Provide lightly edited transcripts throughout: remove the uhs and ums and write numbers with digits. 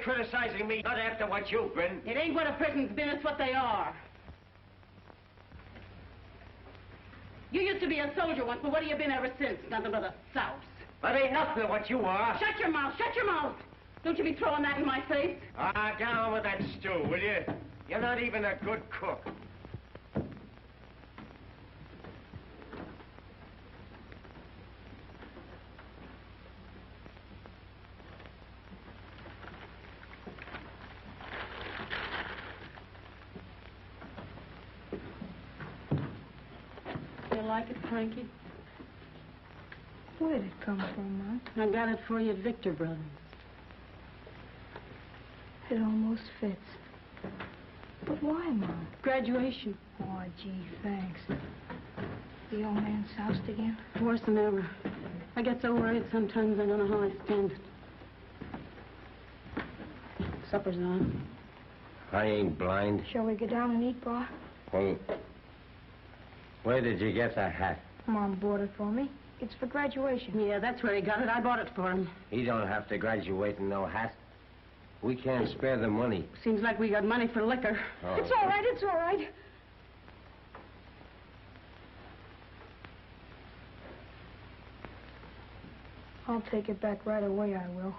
criticizing me, not after what you've been. It ain't what a prison's been, it's what they are. You used to be a soldier once, but what have you been ever since? Nothing but a souse. That ain't nothing what you are. Shut your mouth, shut your mouth. Don't you be throwing that in my face. Ah, get on with that stew, will you? You're not even a good cook. You like it, Frankie? Where'd it come from, Mom? I got it for you at Victor Brothers. It almost fits. But why, Mom? Graduation. Oh, gee, thanks. The old man soused again? Worse than ever. I get so worried sometimes I don't know how I stand it. Supper's on. I ain't blind. Shall we get down and eat, Pa? Well, where did you get that hat? Mom bought it for me. It's for graduation. Yeah, that's where he got it. I bought it for him. He don't have to graduate in no hat. We can't spare the money. Seems like we got money for liquor. Oh. It's all right, it's all right. I'll take it back right away, I will.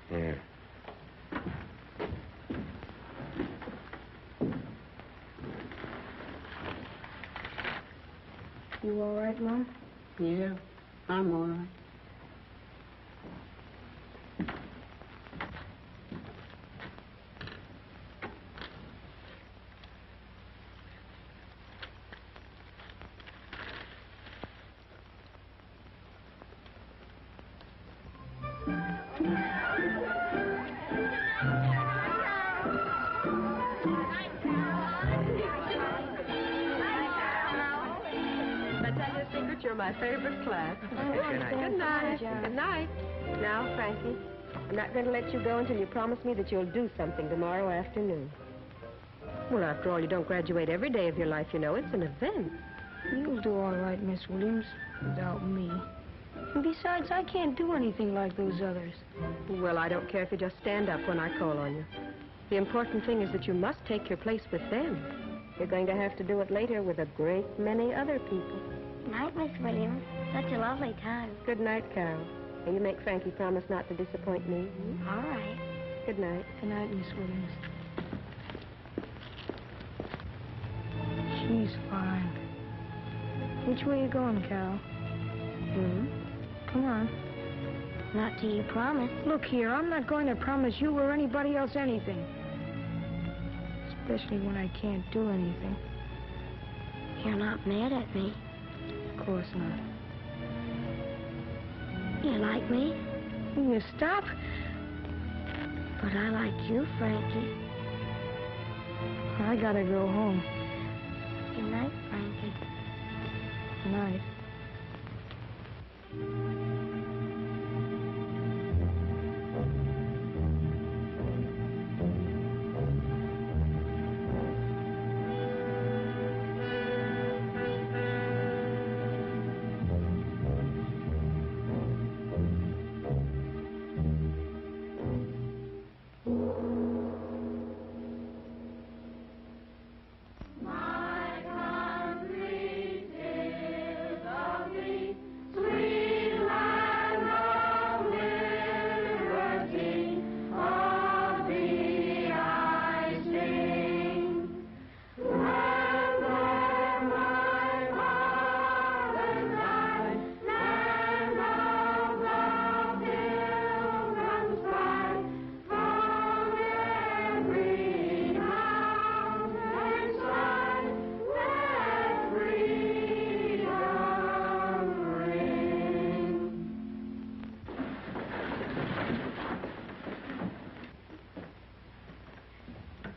Yeah. You all right, Mom? Yeah, I'm all right. You're my favorite class. Good night. Good night. Good night. Now, Frankie, I'm not going to let you go until you promise me that you'll do something tomorrow afternoon. Well, after all, you don't graduate every day of your life, you know. It's an event. You'll do all right, Miss Williams, without me. And besides, I can't do anything like those others. Well, I don't care if you just stand up when I call on you. The important thing is that you must take your place with them. You're going to have to do it later with a great many other people. Night, Miss Williams. Such a lovely time. Good night, Carol. And you make Frankie promise not to disappoint me. All right. Good night. Good night, Miss Williams. She's fine. Which way you going, Carol? Come on. Not till you promise. Look here, I'm not going to promise you or anybody else anything. Especially when I can't do anything. You're not mad at me. Of course not. You like me? Will you stop? But I like you, Frankie. I gotta go home. Good night, Frankie. Good night.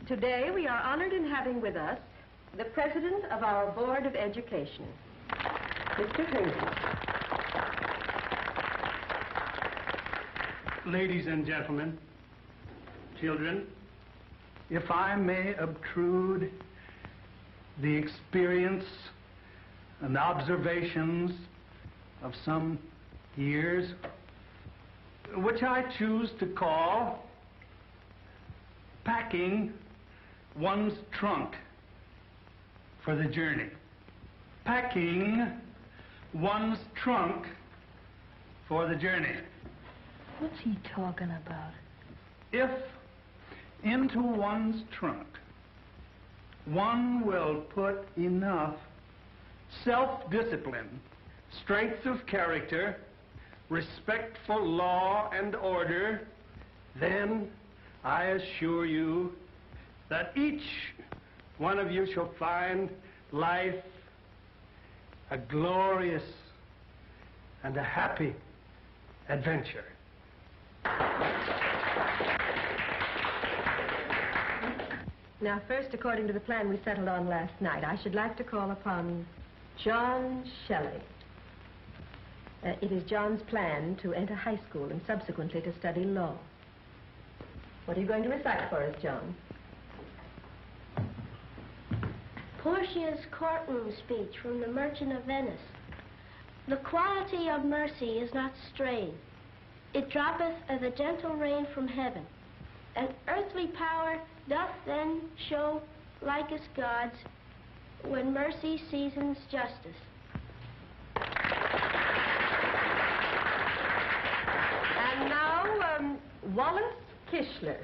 Today, we are honored in having with us the president of our Board of Education, Mr. Herndon. Ladies and gentlemen, children, if I may obtrude the experience and observations of some years, which I choose to call packing one's trunk for the journey. Packing one's trunk for the journey. What's he talking about? If into one's trunk one will put enough self-discipline, strength of character, respect for law and order, then I assure you that each one of you shall find life a glorious and a happy adventure. Now, first, according to the plan we settled on last night, I should like to call upon John Shelley. It is John's plan to enter high school and subsequently to study law. What are you going to recite for us, John? Portia's courtroom speech from The Merchant of Venice. The quality of mercy is not strained. It droppeth as a gentle rain from heaven. An earthly power doth then show likest God's when mercy seasons justice. And now, Wallace Kishler,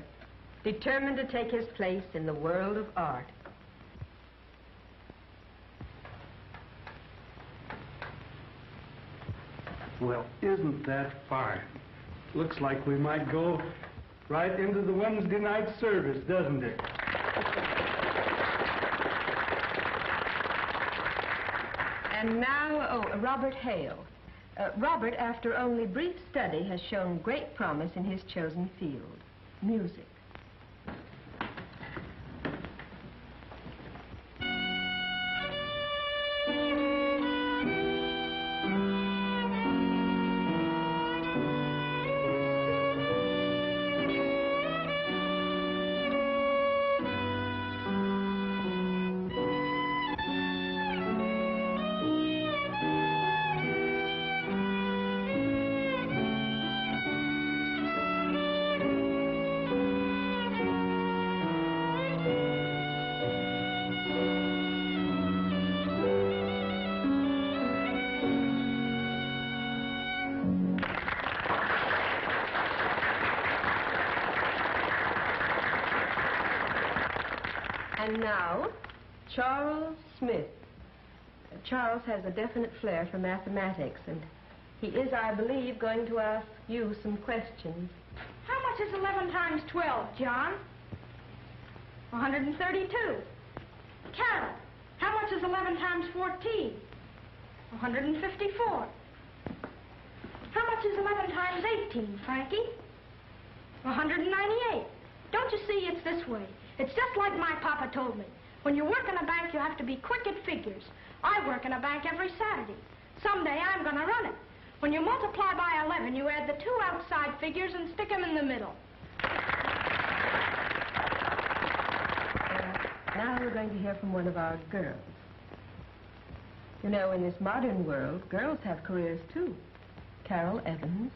determined to take his place in the world of art. Well, isn't that fine? Looks like we might go right into the Wednesday night service, doesn't it? And now, Robert Hale. Robert, after only brief study, has shown great promise in his chosen field, music. And now, Charles Smith. Charles has a definite flair for mathematics, and he is, I believe, going to ask you some questions. How much is 11 times 12, John? 132. Carol, how much is 11 times 14? 154. How much is 11 times 18, Frankie? 198. Don't you see it's this way? It's just like my papa told me. When you work in a bank, you have to be quick at figures. I work in a bank every Saturday. Someday I'm going to run it. When you multiply by 11, you add the two outside figures and stick them in the middle. Now we're going to hear from one of our girls. You know, in this modern world, girls have careers too. Carol Evans.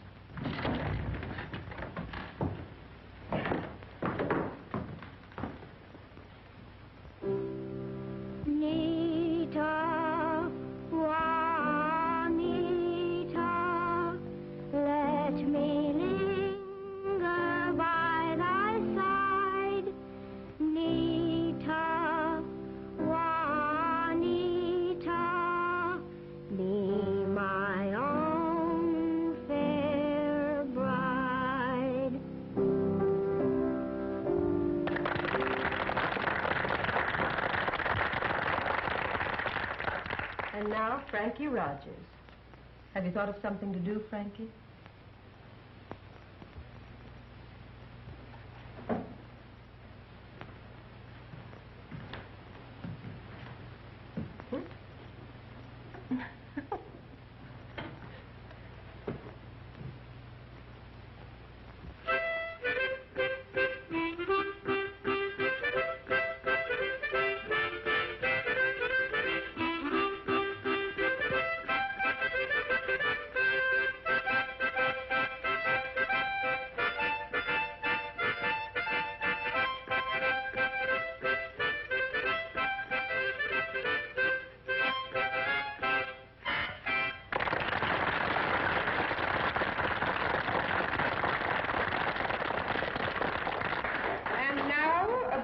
And now, Frankie Rogers. Have you thought of something to do, Frankie?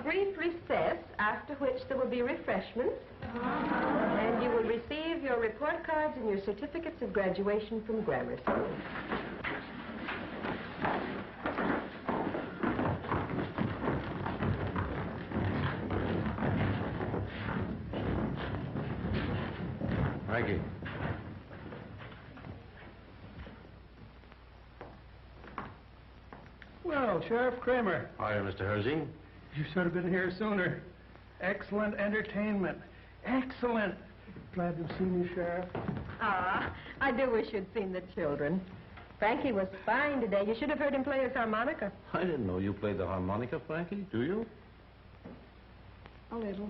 brief recess, after which there will be refreshments. And you will receive your report cards and your certificates of graduation from grammar school. Frankie. Well, Sheriff Kramer, Hi, Mr. Hersey. you should have been here sooner. Excellent entertainment. Excellent. Glad to have seen you, Sheriff. Ah, I do wish you'd seen the children. Frankie was fine today. You should have heard him play his harmonica. I didn't know you played the harmonica, Frankie. Do you? A little.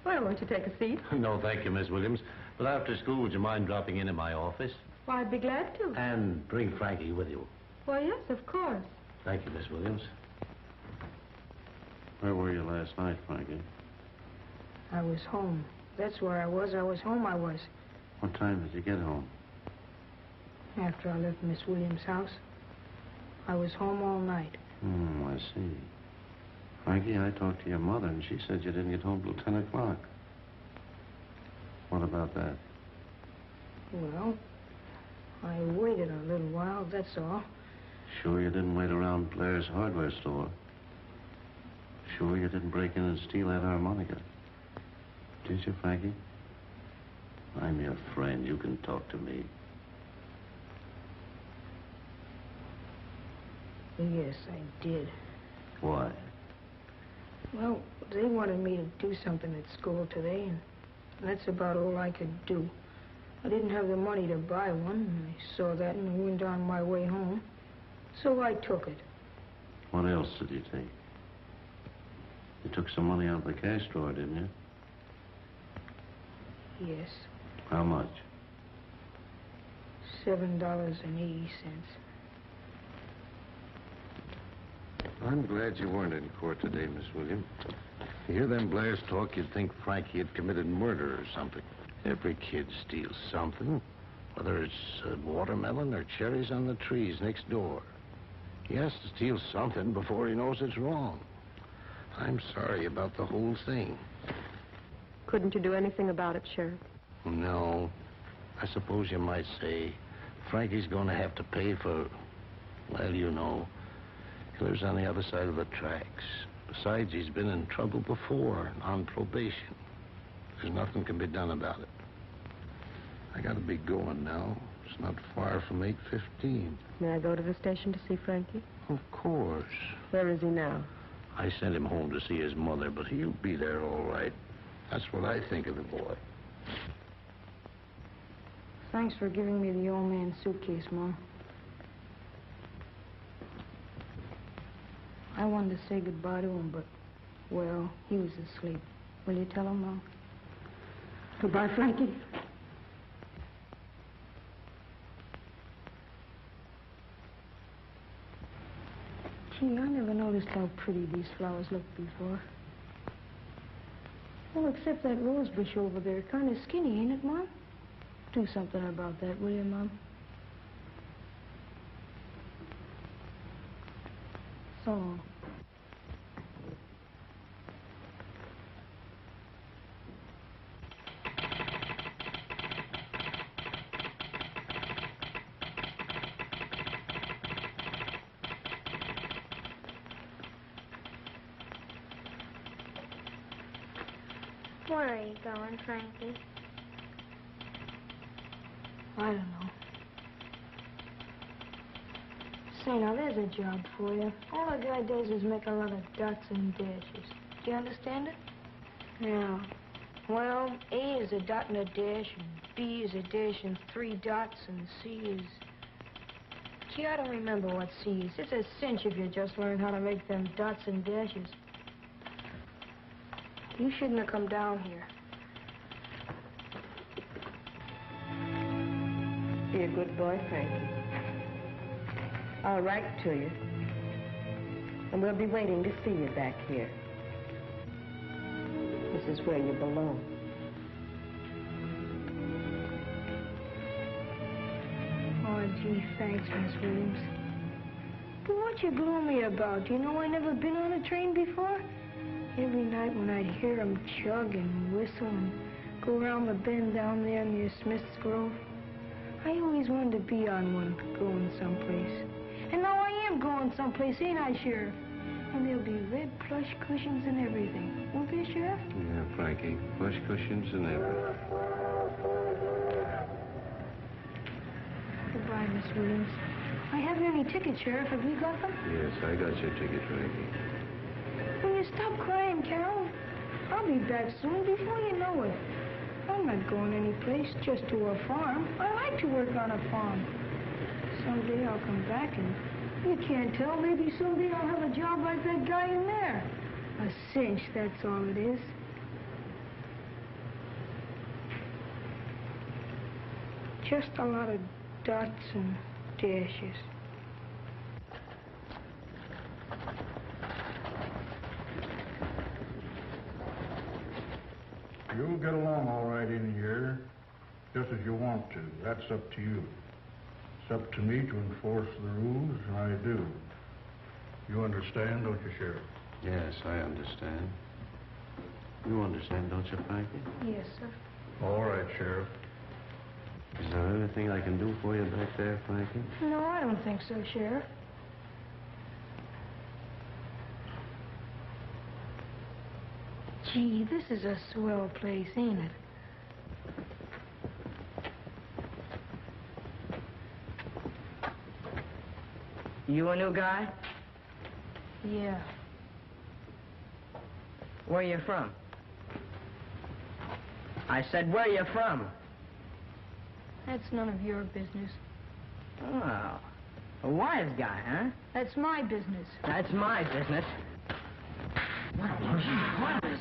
Well, won't you take a seat? No, thank you, Miss Williams. But after school, would you mind dropping in my office? Why, I'd be glad to. And bring Frankie with you. Well, yes, of course. Thank you, Miss Williams. Where were you last night, Frankie? I was home. That's where I was. I was home, I was. What time did you get home? After I left Miss Williams' house, I was home all night. I see. Frankie, I talked to your mother, and she said you didn't get home till 10 o'clock. What about that? Well, I waited a little while, that's all. Sure you didn't wait around Blair's hardware store? Sure you didn't break in and steal that harmonica? Did you, Frankie? I'm your friend. You can talk to me. Yes, I did. Why? Well, they wanted me to do something at school today, and that's about all I could do. I didn't have the money to buy one, and I saw that and I went on my way home. So I took it. What else did you take? You took some money out of the cash drawer, didn't you? Yes, How much? $7.80. I'm glad you weren't in court today, Miss Williams. You hear them Blairs talk, you'd think Frankie had committed murder or something. Every kid steals something, whether it's a watermelon or cherries on the trees next door. He has to steal something before he knows it's wrong. I'm sorry about the whole thing. Couldn't you do anything about it, Sheriff? No. I suppose you might say Frankie's going to have to pay for, well, you know, he lives on the other side of the tracks. Besides, he's been in trouble before, on probation. There's nothing can be done about it. I gotta be going now. It's not far from 8:15. May I go to the station to see Frankie? Of course. Where is he now? I sent him home to see his mother, but he'll be there all right. That's what I think of the boy. Thanks for giving me the old man's suitcase, Mom. I wanted to say goodbye to him, but, well, he was asleep. Will you tell him, Mom? Goodbye, Frankie. Gee, I never noticed how pretty these flowers looked before. Well, except that rose bush over there. Kind of skinny, ain't it, Mom? Do something about that, will you, Mom? So long. Where are you going, Frankie? I don't know. Say, now, there's a job for you. All a guy does is make a lot of dots and dashes. Do you understand it? Yeah. Well, A is a dot and a dash, and B is a dash and 3 dots, and C is... Gee, I don't remember what C is. It's a cinch if you just learn how to make them dots and dashes. You shouldn't have come down here. Be a good boy, Frankie. I'll write to you. And we'll be waiting to see you back here. This is where you belong. Oh, gee, thanks, Miss Williams. But what What you gloomy about? You know I never been on a train before? Every night when I'd hear 'em chug and whistle and go around the bend down there near Smith's Grove, I always wanted to be on one going someplace. And now I am going someplace, ain't I, Sheriff? And there'll be red plush cushions and everything. Won't there, Sheriff? Yeah, Frankie. Plush cushions and everything. Goodbye, Miss Williams. I haven't any tickets, Sheriff. Have you got them? Yes, I got your ticket, Frankie. Will you stop crying, Carol? I'll be back soon before you know it. I'm not going anyplace, just to a farm. I like to work on a farm. Someday I'll come back and you can't tell. Maybe someday I'll have a job like that guy in there. A cinch, that's all it is. Just a lot of dots and dashes. You'll get along all right in here, just as you want to. That's up to you. It's up to me to enforce the rules, and I do. You understand, don't you, Sheriff? Yes, I understand. You understand, don't you, Frankie? Yes, sir. All right, Sheriff. Is there anything I can do for you back there, Frankie? No, I don't think so, Sheriff. Gee, this is a swell place, ain't it? You a new guy? Yeah. Where you from? I said, where you from? That's none of your business. Oh, a wise guy, huh? That's my business. That's my business. What is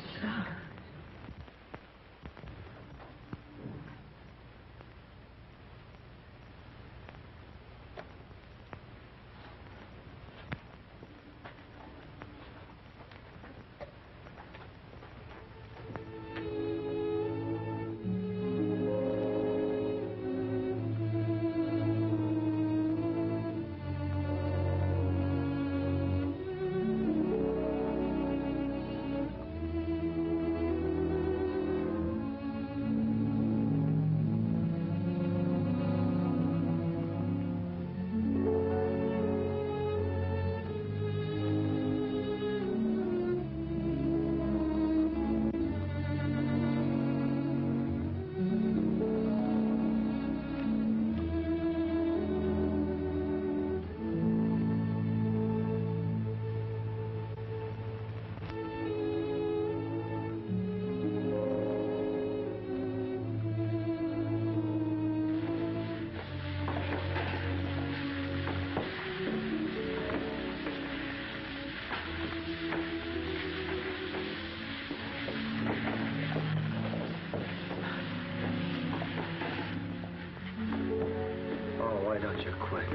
Why don't you quit?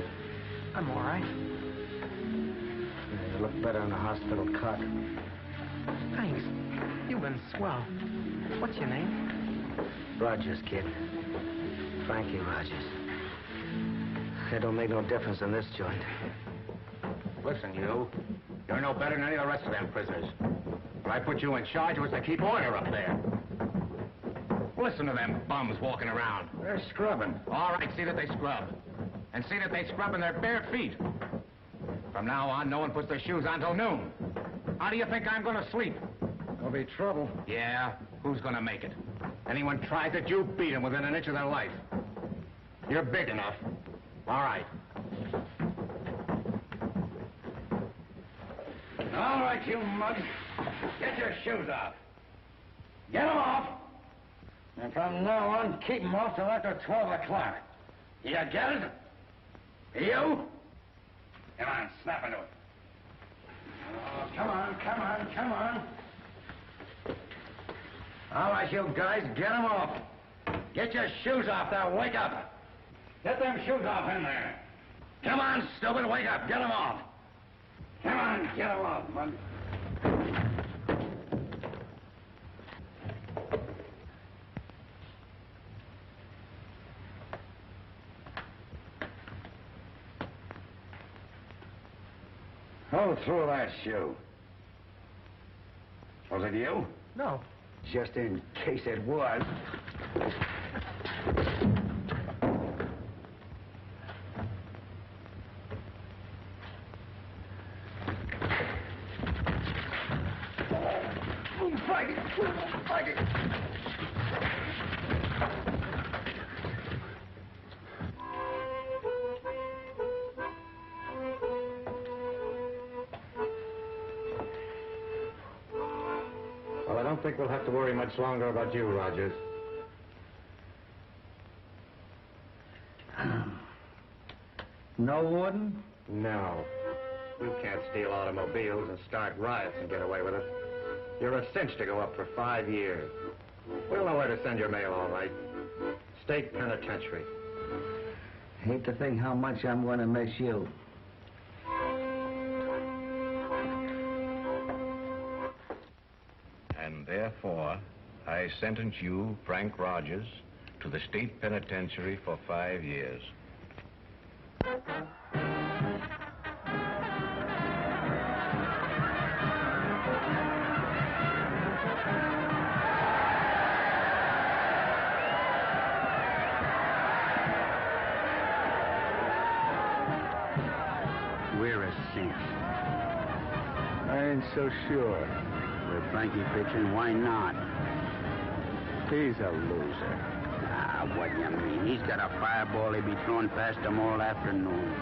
I'm all right. You look better in the hospital cot. Thanks. You've been swell. What's your name? Rogers, kid. Frankie Rogers. It don't make no difference in this joint. Listen, you. You're no better than any of the rest of them prisoners. What I put you in charge was to keep order up there. Listen to them bums walking around. They're scrubbing. All right, see that they scrub. And see that they scrub in their bare feet. From now on, no one puts their shoes on till noon. How do you think I'm going to sleep? There'll be trouble. Yeah, who's going to make it? Anyone tries it, you beat them within an inch of their life. You're big enough. All right. All right, you mugs. Get your shoes off. Get them off. And from now on, keep them off till after 12 o'clock. You get it? You? Come on, snap into it. Oh, come on, come on, come on. All right, you guys, get them off. Get your shoes off there. Wake up. Get them shoes off in there. Come on, stupid, wake up. Get them off. Come on, get them off, bud. Who threw that shoe? Was it you? No. Just in case it was. Well, I don't think we'll have to worry much longer about you, Rogers. No warden? No. You can't steal automobiles and start riots and get away with it. You're a cinch to go up for 5 years. We'll know where to send your mail, all right. State penitentiary. Hate to think how much I'm going to miss you. And therefore, I sentence you, Frank Rogers, to the state penitentiary for 5 years. We're a cinch. I ain't so sure. With Frankie pitching, why not? He's a loser. Ah, what do you mean? He's got a fireball he'll be throwing past them all afternoon.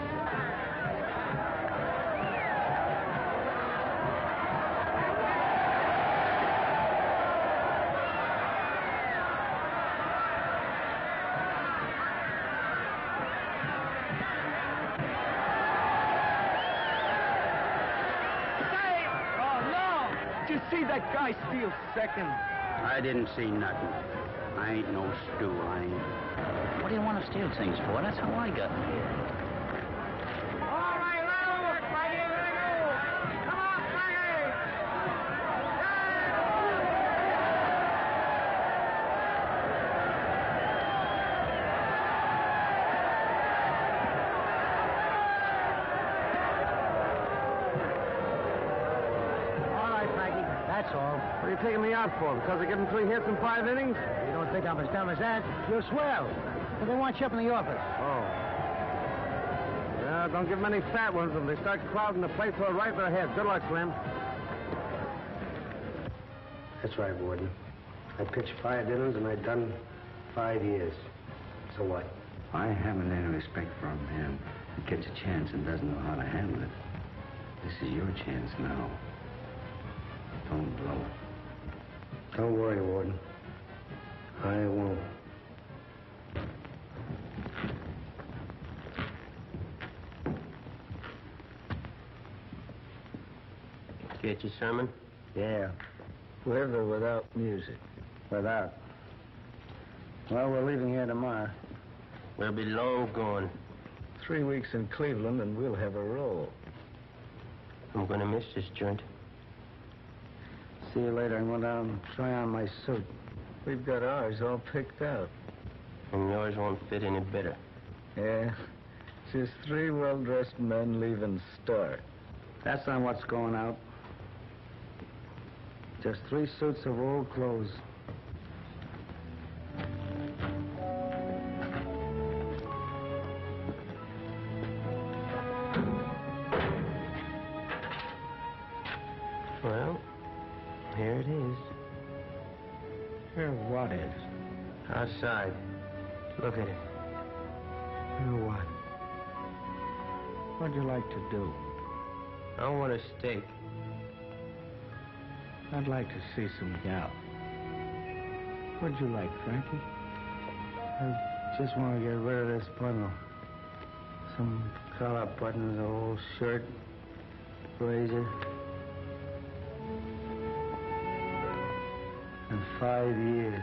Did you see that guy steal second? I didn't see nothing. I ain't no stew, I ain't. What do you want to steal things for? That's how I got here. All right, Ronald, Frankie, let go. Come on, Frankie. All right, Frankie. That's all. What are you taking me out for? Because I give him 3 hits in 5 innings? You don't think I'm as dumb as that? You're swell. But they want you up in the office. Oh. Yeah, don't give them any fat ones. If they start crowding the place, they'll right in their head. Good luck, Slim. That's right, Warden. I pitched 5 innings and I've done 5 years. So what? I haven't any respect for a man who gets a chance and doesn't know how to handle it. This is your chance now. Don't blow it. Don't worry, Warden. I won't. Get your sermon? Yeah. With or without music? Without. Well, we're leaving here tomorrow. We'll be long gone. 3 weeks in Cleveland and we'll have a roll. I'm gonna miss this joint. See you later. I'm going down and try on my suit. We've got ours all picked out. And yours won't fit any better. Yeah. Just 3 well-dressed men leaving Star. That's not what's going out. Just 3 suits of old clothes. Well, here it is. Here what is? Outside. Look at it. Here what? What'd you like to do? I want a steak. I'd like to see some gal. What'd you like, Frankie? I just want to get rid of this bundle. Some collar buttons, a old shirt, blazer. And 5 years.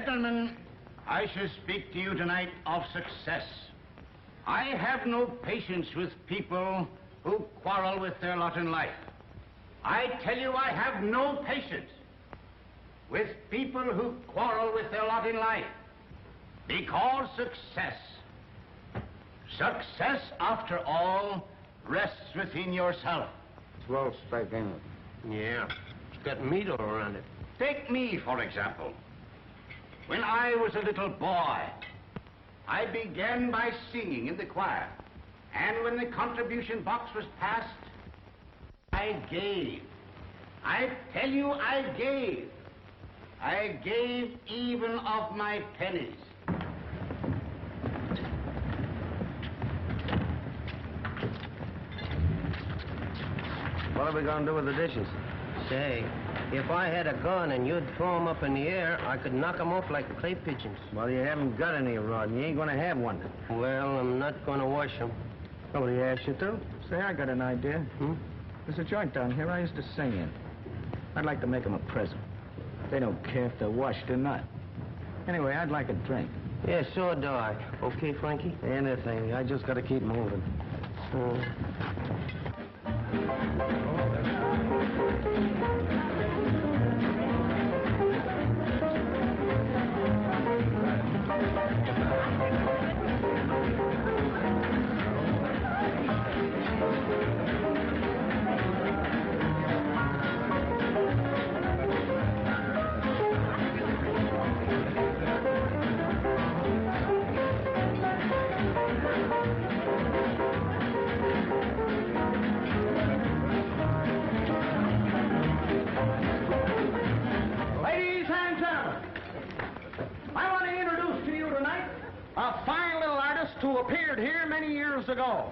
Gentlemen, I shall speak to you tonight of success. I have no patience with people who quarrel with their lot in life. I tell you, I have no patience with people who quarrel with their lot in life. Because success, after all, rests within yourself. Well spoken. Yeah, it's got meat all around it. Take me, for example. When I was a little boy, I began by singing in the choir. And when the contribution box was passed, I gave. I tell you, I gave. I gave even of my pennies. What are we going to do with the dishes? Say, if I had a gun and you'd throw 'em up in the air, I could knock 'em off like clay pigeons. Well, you haven't got any, Rod, and you ain't gonna have one. Well, I'm not going to wash 'em. Nobody asked you to. Say, I got an idea. There's a joint down here I used to sing in. I'd like to make 'em a present. They don't care if they're washed or not. Anyway, I'd like a drink. Yeah, so do I. Okay, Frankie? Anything. I just gotta keep moving. Ladies and gentlemen, I want to introduce to you tonight a fine little artist who appeared here many years ago.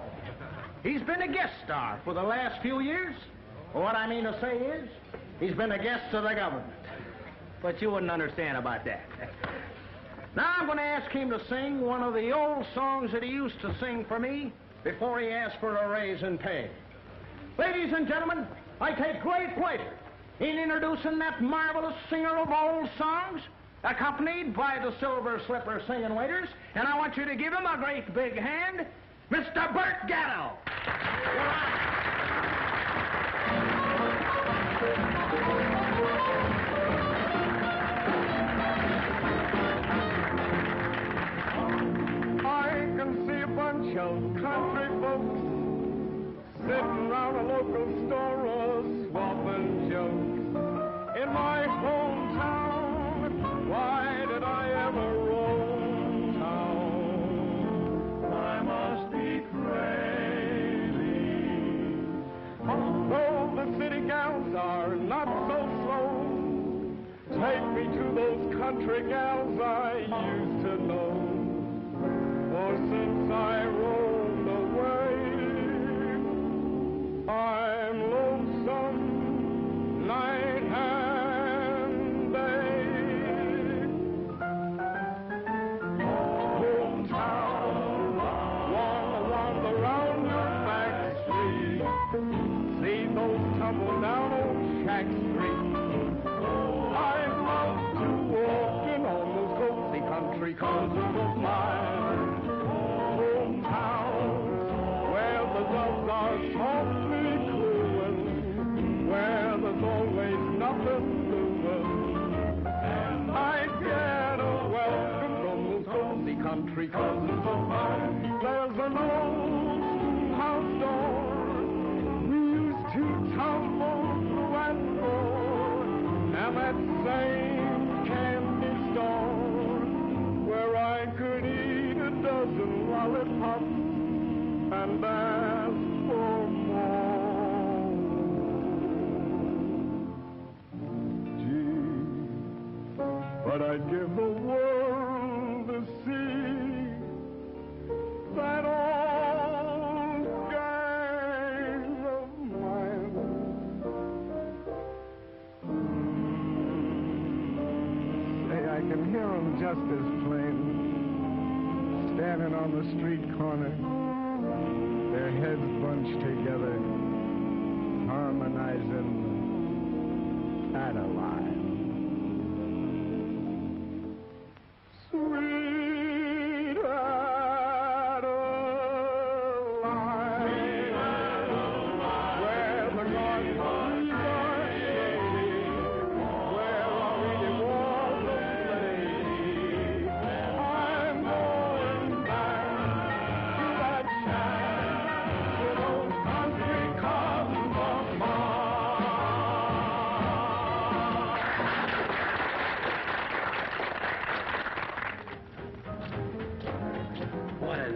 He's been a guest star for the last few years. What I mean to say is, he's been a guest of the government. But you wouldn't understand about that. Now I'm going to ask him to sing one of the old songs that he used to sing for me before he asked for a raise in pay. Ladies and gentlemen, I take great pleasure in introducing that marvelous singer of old songs, accompanied by the Silver Slipper Singing Waiters, and I want you to give him a great big hand, Mr. Bert Gatto. I can see a bunch of country folks sitting around a local store swapping jokes. In my hometown, why did I ever roam town? I must be crazy. Although the city gals are not so slow, take me to those country gals I used to know. For since I roamed away, I'm lonesome night and day. Hometown, wanna wander around your back street, see those tumble down old shack streets. I love to walk in on those cozy country cousins of mine. Softly cooing, where there's always nothing doing, and I get a welcome from those cozy country cousins of mine. There's an old house door we used to tumble through and through, and that same candy store where I could eat a dozen lollipops and ask for more. Gee, but I'd give the world to see that old gang of mine. Say, I can hear 'em just as plain, standing on the street corner, their heads bunched together, harmonizing Adeline.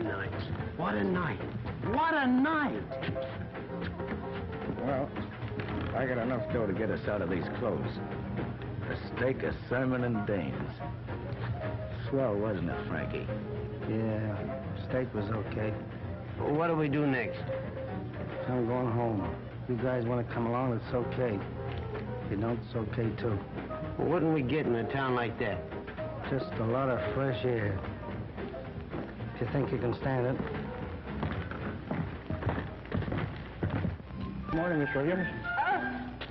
night. What a night. What a night. Well, I got enough dough to get us out of these clothes. A steak, a sermon, and dames. Swell, wasn't it, Frankie? Yeah, steak was okay. What do we do next? I'm going home. You guys want to come along, it's okay. If you don't, it's okay, too. Well, what can we get in a town like that? Just a lot of fresh air. If you think you can stand it. Good morning, Miss Williams.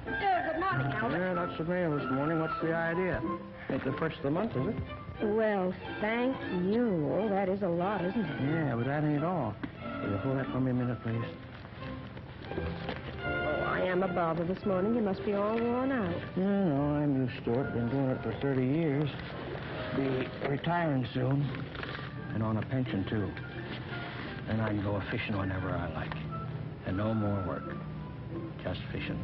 Good morning, Albert. Yeah, lots of mail this morning. What's the idea? Ain't the first of the month, is it? Well, thank you. Oh, that is a lot, isn't it? Yeah, but that ain't all. Will you hold that for me a minute, please? Oh, I am a bother this morning. You must be all worn out. No, I'm used to it. Been doing it for 30 years. Be retiring soon. And on a pension, too. Then I can go a-fishing whenever I like. And no more work. Just fishing.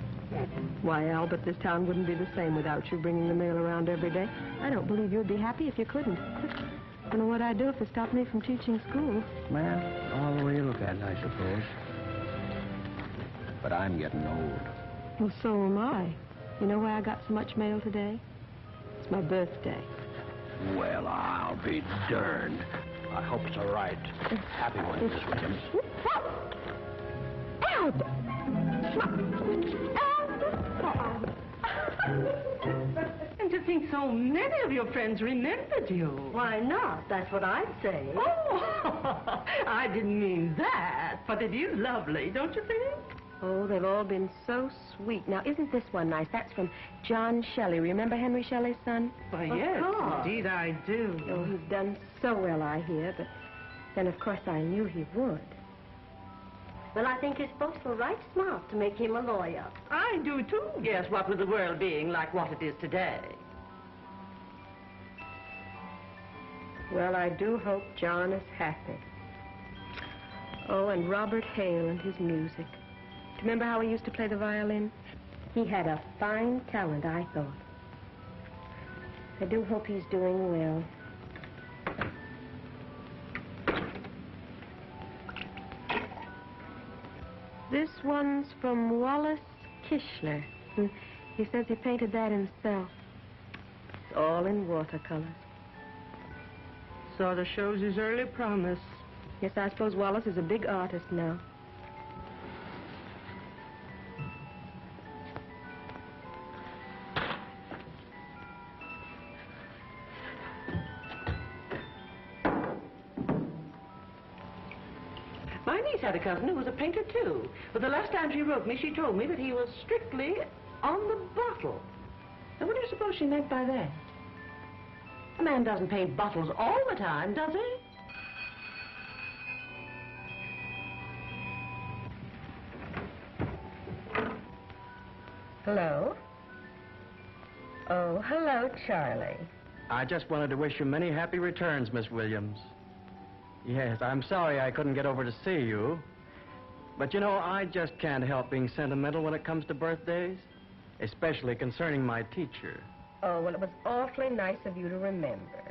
Why, Albert, this town wouldn't be the same without you bringing the mail around every day. I don't believe you'd be happy if you couldn't. I don't know what I'd do if it stopped me from teaching school. Man, all the way you look at it, I suppose. But I'm getting old. Well, so am I. You know why I got so much mail today? It's my birthday. Well, I'll be darned. I hope it's all right. Happy one, Miss Williams. Albert! And to think so many of your friends remembered you. Why not? That's what I'd say. Oh, I didn't mean that, but it is lovely, don't you think? Oh, they've all been so sweet. Now, isn't this one nice? That's from John Shelley. Remember Henry Shelley's son? Why, yes, indeed I do. Oh, he's done so well, I hear, but then, of course, I knew he would. Well, I think his folks were right smart to make him a lawyer. I do, too. Yes, what with the world being like what it is today. Well, I do hope John is happy. Oh, and Robert Hale and his music. Do you remember how he used to play the violin? He had a fine talent, I thought. I do hope he's doing well. This one's from Wallace Kishler. He says he painted that himself. It's all in watercolors. Sort of shows his early promise. Yes, I suppose Wallace is a big artist now. My niece had a cousin who was a painter, too. But the last time she wrote me, she told me that he was strictly on the bottle. Now, what do you suppose she meant by that? A man doesn't paint bottles all the time, does he? Hello? Oh, hello, Charlie. I just wanted to wish you many happy returns, Miss Williams. Yes, I'm sorry I couldn't get over to see you. But you know, I just can't help being sentimental when it comes to birthdays, especially concerning my teacher. Oh, well, it was awfully nice of you to remember.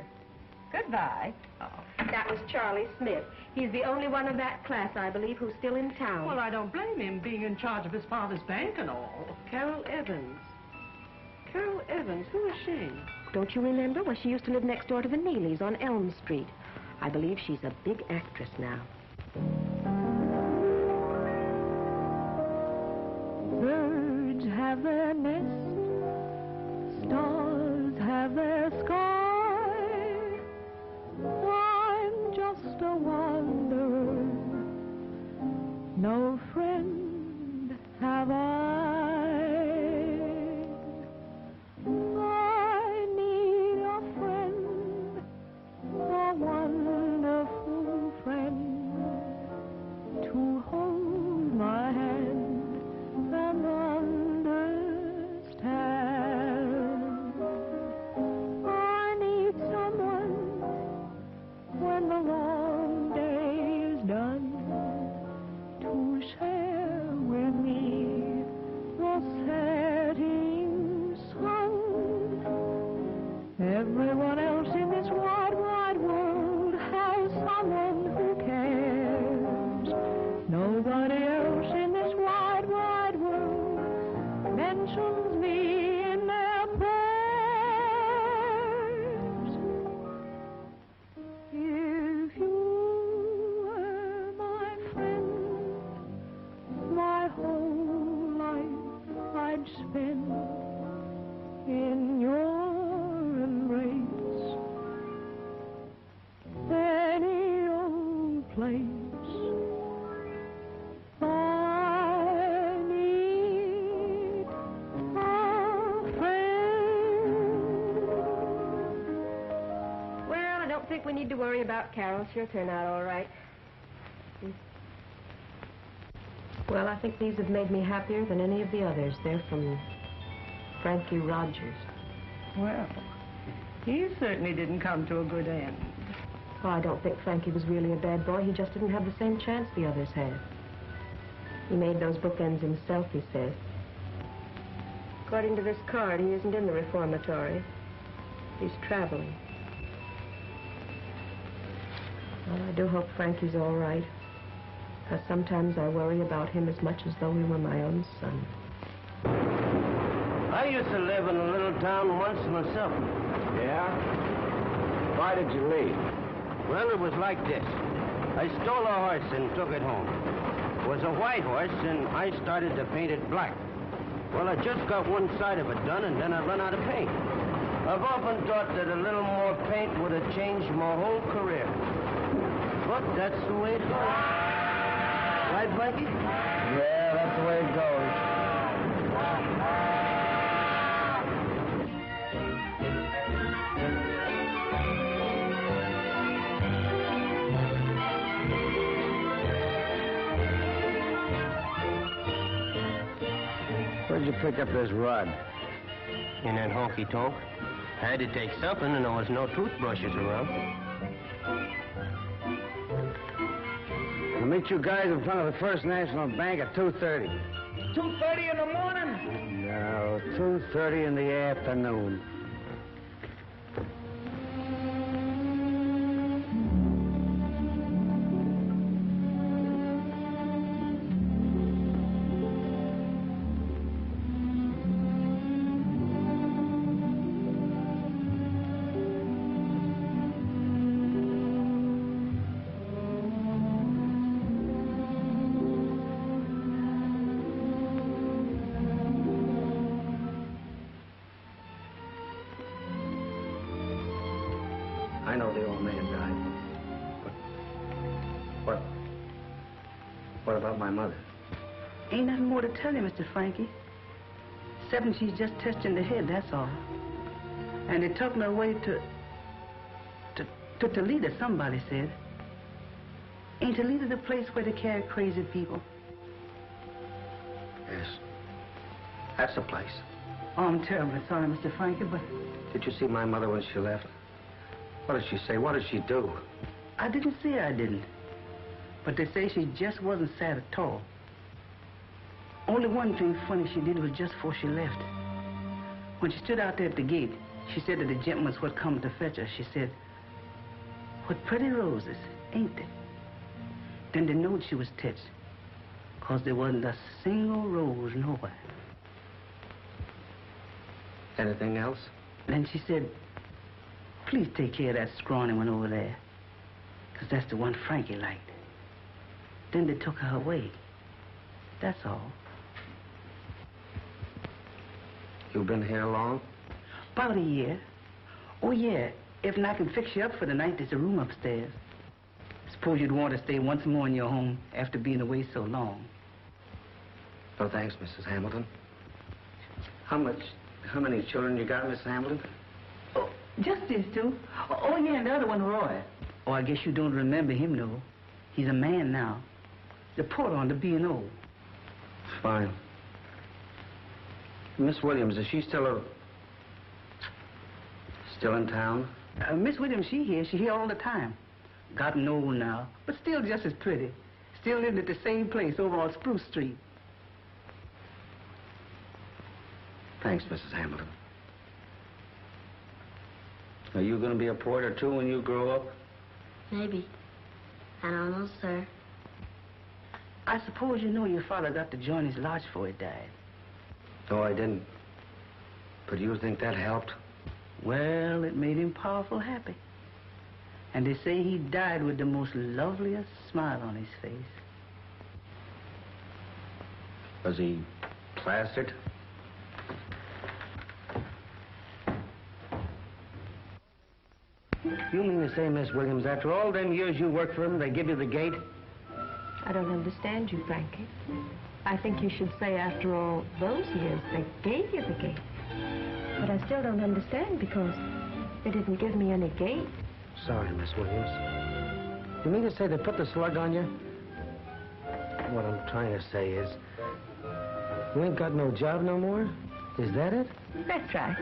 Goodbye. Oh, that was Charlie Smith. He's the only one of that class, I believe, who's still in town. Well, I don't blame him being in charge of his father's bank and all. Carol Evans. Carol Evans, who is she? Don't you remember? Well, she used to live next door to the Neelys on Elm Street. I believe she's a big actress now. Birds have their nest, stars have their sky. I'm just a wanderer, no friend have I. I need a friend, a wonderful friend, to hold my hand and understand. I need someone when the long day is done to say place. I need a friend. Well, I don't think we need to worry about Carol. She'll turn out all right. Well, I think these have made me happier than any of the others. They're from Frankie Rogers. Well, he certainly didn't come to a good end. Oh, I don't think Frankie was really a bad boy. He just didn't have the same chance the others had. He made those bookends himself, he says. According to this card, he isn't in the reformatory. He's traveling. Well, I do hope Frankie's all right. Because sometimes I worry about him as much as though he were my own son. I used to live in a little town once myself. Yeah? Why did you leave? Well, it was like this. I stole a horse and took it home. It was a white horse, and I started to paint it black. Well, I just got one side of it done, and then I run out of paint. I've often thought that a little more paint would have changed my whole career. But that's the way it goes. Right, Frankie? Yeah, that's the way it goes. Where'd you pick up this rod? In that honky-tonk. Had to take something, and there was no toothbrushes around. I'll meet you guys in front of the First National Bank at 2:30. 2:30 in the morning? No, 2:30 in the afternoon. I know the old man died. But what about my mother? Ain't nothing more to tell you, Mr. Frankie. Except she's just touched in the head, that's all. And they took her away to Toledo, somebody said. Ain't Toledo the place where they carry crazy people? Yes. That's the place. Oh, I'm terribly sorry, Mr. Frankie, but Did you see my mother when she left? What did she say? What did she do? I didn't see her, I didn't. But they say she just wasn't sad at all. Only one thing funny she did was just before she left. When she stood out there at the gate, she said to the gentlemen who had come to fetch her, she said, "What pretty roses, ain't they?" Then they knowed she was touched, 'cause there wasn't a single rose nowhere. Anything else? Then she said, "Please take care of that scrawny one over there, 'cause that's the one Frankie liked." Then they took her away. That's all. You've been here long? About a year. Oh, yeah. If I can fix you up for the night, there's a room upstairs. Suppose you'd want to stay once more in your home after being away so long. No, thanks, Mrs. Hamilton. How many children you got, Miss Hamilton? Oh, just these two. Oh, yeah, and the other one, Roy. Oh, I guess you don't remember him, though. He's a man now. The porter on the B&O. Fine. Miss Williams, is she still in town? Miss Williams, she here all the time. Gotten old now, but still just as pretty. Still living at the same place over on Spruce Street. Thanks, Mrs. Hamilton. Are you going to be a porter, too, when you grow up? Maybe. I don't know, sir. I suppose you know your father got to join his lodge before he died. No, I didn't. But do you think that helped? Well, it made him powerful happy. And they say he died with the most loveliest smile on his face. Was he plastered? You mean to say, Miss Williams, after all them years you worked for them, they give you the gate? I don't understand you, Frankie. I think you should say after all those years, they gave you the gate. But I still don't understand because they didn't give me any gate. Sorry, Miss Williams. You mean to say they put the slug on you? What I'm trying to say is, you ain't got no job no more? Is that it? That's right.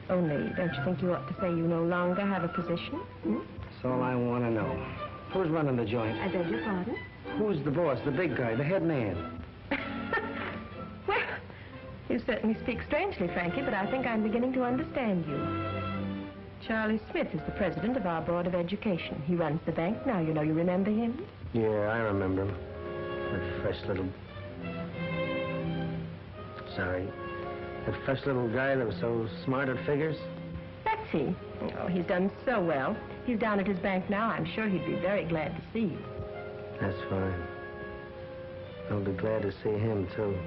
Only, don't you think you ought to say you no longer have a position? That's all I want to know. Who's running the joint? I beg your pardon? Who's the boss, the big guy, the head man? Well, you certainly speak strangely, Frankie, but I think I'm beginning to understand you. Charlie Smith is the president of our Board of Education. He runs the bank now, you know. You remember him? Yeah, I remember him. That fresh little... Sorry. That fresh little guy that was so smart at figures? That's he. Oh, he's done so well. He's down at his bank now. I'm sure he'd be very glad to see you. That's fine. I'll be glad to see him, too.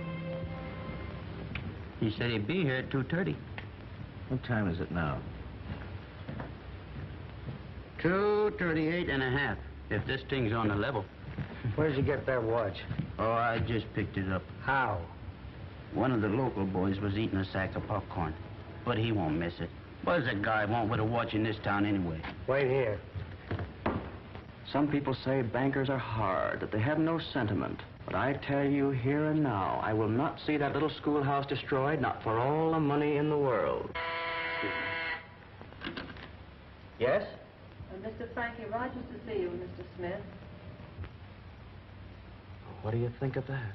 He said he'd be here at 2:30. What time is it now? 2:38 and a half, if this thing's on the level. Where'd you get that watch? Oh, I just picked it up. How? One of the local boys was eating a sack of popcorn, but he won't miss it. What does a guy want with a watch in this town anyway? Wait here. Some people say bankers are hard, that they have no sentiment. But I tell you here and now, I will not see that little schoolhouse destroyed, not for all the money in the world. Yes? Mr. Frankie Rogers to see you, Mr. Smith. What do you think of that?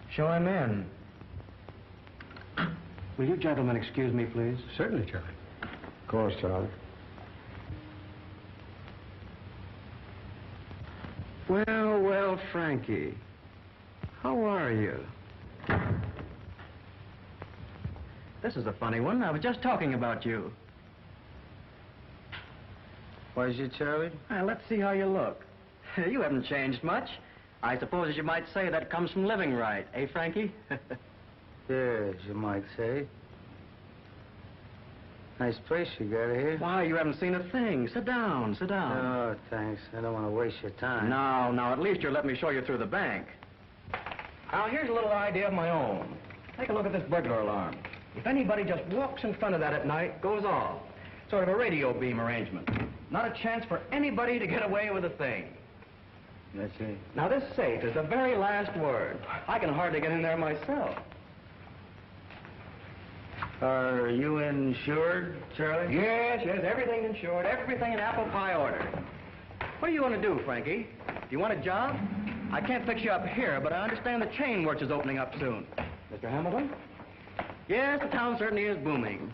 Show him in. Will you gentlemen excuse me, please? Certainly, Charlie. Of course, Charlie. Well, well, Frankie. How are you? This is a funny one. I was just talking about you. Was you, Charlie? Well, let's see how you look. You haven't changed much. I suppose you might say that comes from living right, eh, Frankie? Yes, you might say. Nice place you got here. Why, you haven't seen a thing. Sit down, sit down. No, thanks. I don't want to waste your time. Now, at least you'll let me show you through the bank. Now, here's a little idea of my own. Take a look at this burglar alarm. If anybody just walks in front of that at night, goes off. Sort of a radio beam arrangement. Not a chance for anybody to get away with a thing. That's it. Now, this safe is the very last word. I can hardly get in there myself. Are you insured, Charlie? Yes, everything's insured, everything in apple pie order. What do you want to do, Frankie? Do you want a job? I can't fix you up here, but I understand the chain works is opening up soon. Mr. Hamilton? Yes, the town certainly is booming.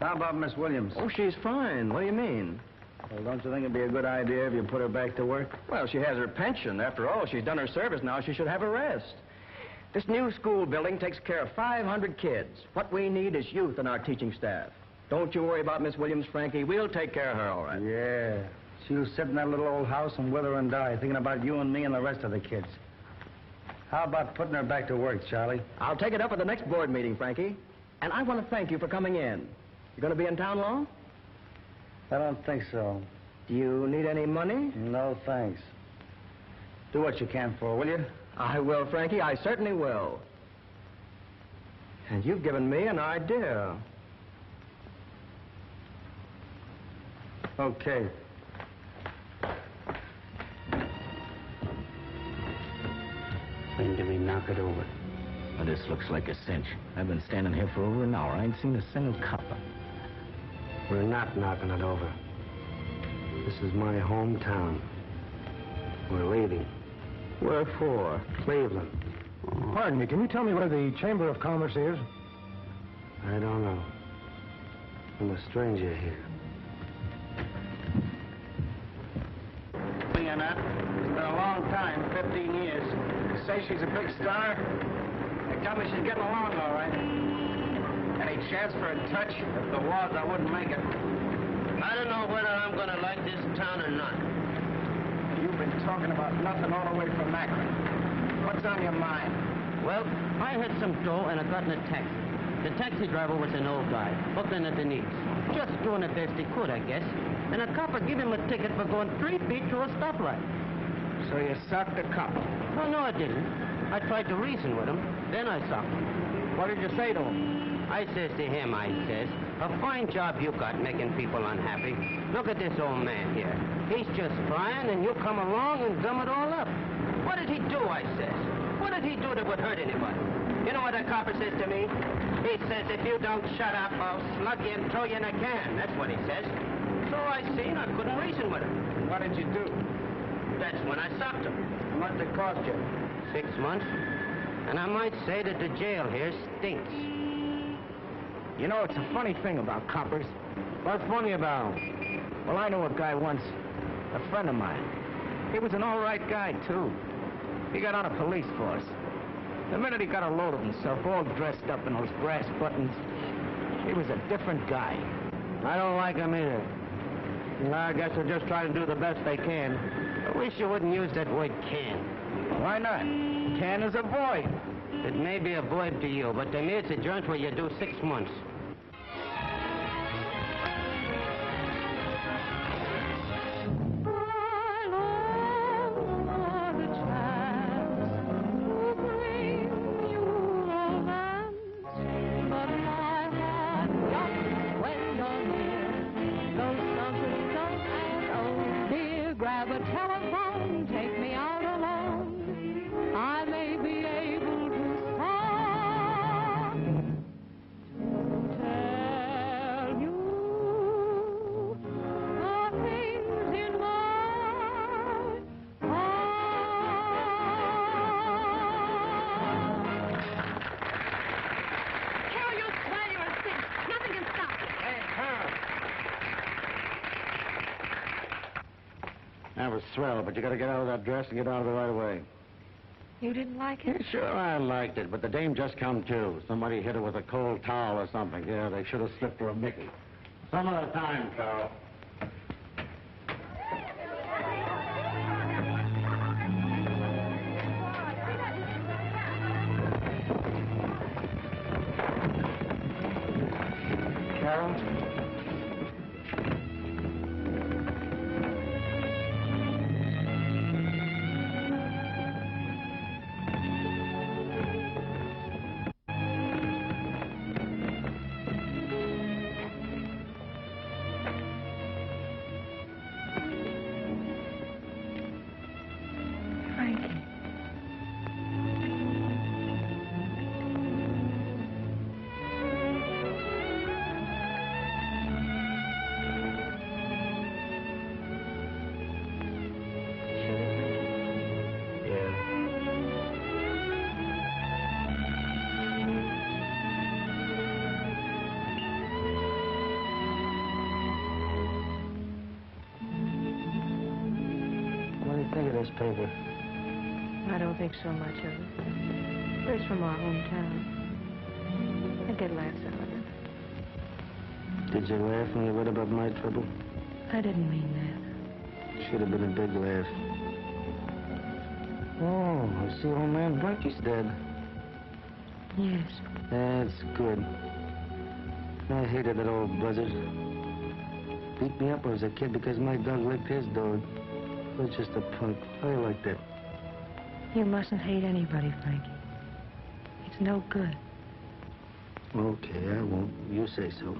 How about Miss Williams? Oh, she's fine. What do you mean? Well, don't you think it'd be a good idea if you put her back to work? Well, she has her pension. After all, she's done her service now. She should have a rest. This new school building takes care of 500 kids. What we need is youth in our teaching staff. Don't you worry about Miss Williams, Frankie. We'll take care of her, all right. Yeah. She was sitting in that little old house and wither and die, thinking about you and me and the rest of the kids. How about putting her back to work, Charlie? I'll take it up at the next board meeting, Frankie. And I want to thank you for coming in. You going to be in town long? I don't think so. Do you need any money? No, thanks. Do what you can for, will you? I will, Frankie. I certainly will. And you've given me an idea. Okay. When do we knock it over? Well, this looks like a cinch. I've been standing here for over an hour. I ain't seen a single copper. We're not knocking it over. This is my hometown. We're leaving. Where for? Cleveland. Pardon me, can you tell me where the Chamber of Commerce is? I don't know. I'm a stranger here. Or not, it's been a long time, 15 years. You say she's a big star? They tell me she's getting along all right. Any chance for a touch? If there was, I wouldn't make it. I don't know whether I'm going to like this town or not. You've been talking about nothing all the way from Akron. What's on your mind? Well, I had some dough and I got in a taxi. The taxi driver was an old guy, booked in at the Denise. Just doing the best he could, I guess. And a copper gave him a ticket for going 3 feet through a stoplight. So you socked the cop. Oh, no, I didn't. I tried to reason with him. Then I socked him. What did you say to him? I says to him, I says, a fine job you got making people unhappy. Look at this old man here. He's just trying, and you come along and gum it all up. What did he do, I says? What did he do that would hurt anybody? You know what a copper says to me? He says, if you don't shut up, I'll slug you and throw you in a can. That's what he says. So I seen I couldn't reason with him. What did you do? That's when I socked him. What'd it cost you? 6 months. And I might say that the jail here stinks. You know, it's a funny thing about coppers. What's funny about him? Well, I knew a guy once, a friend of mine. He was an all right guy, too. He got on a police force. The minute he got a load of himself, all dressed up in those brass buttons, he was a different guy. I don't like him either. I guess they're just trying to do the best they can. I wish you wouldn't use that word can. Why not? Can is a void. It may be a void to you, but to me it's a joint where you do 6 months. Grab a telephone, take me out alone. I may be able to tell you the things in my heart. Carol, you'll swell your thing. Nothing can stop it. Hey, Carol. That was swell, but you gotta get out of that dress and get out of it right away. You didn't like it? Yeah, sure, I liked it, but the dame just come to. Somebody hit her with a cold towel or something. Yeah, they should have slipped her a Mickey. Some other time, Carol. Carol? Frankie. What do you think of this paper? I don't think so much of it. But it's from our hometown. I get laughs out of it. Did you laugh when you read about my trouble? I didn't mean that. Should have been a big laugh. Oh, I see old man Frankie's dead. Yes. That's good. I hated that old buzzard. Beat me up when I was a kid because my dog licked his dog. I was just a punk. How do you like that? You mustn't hate anybody, Frankie. It's no good. Okay, I won't. You say so.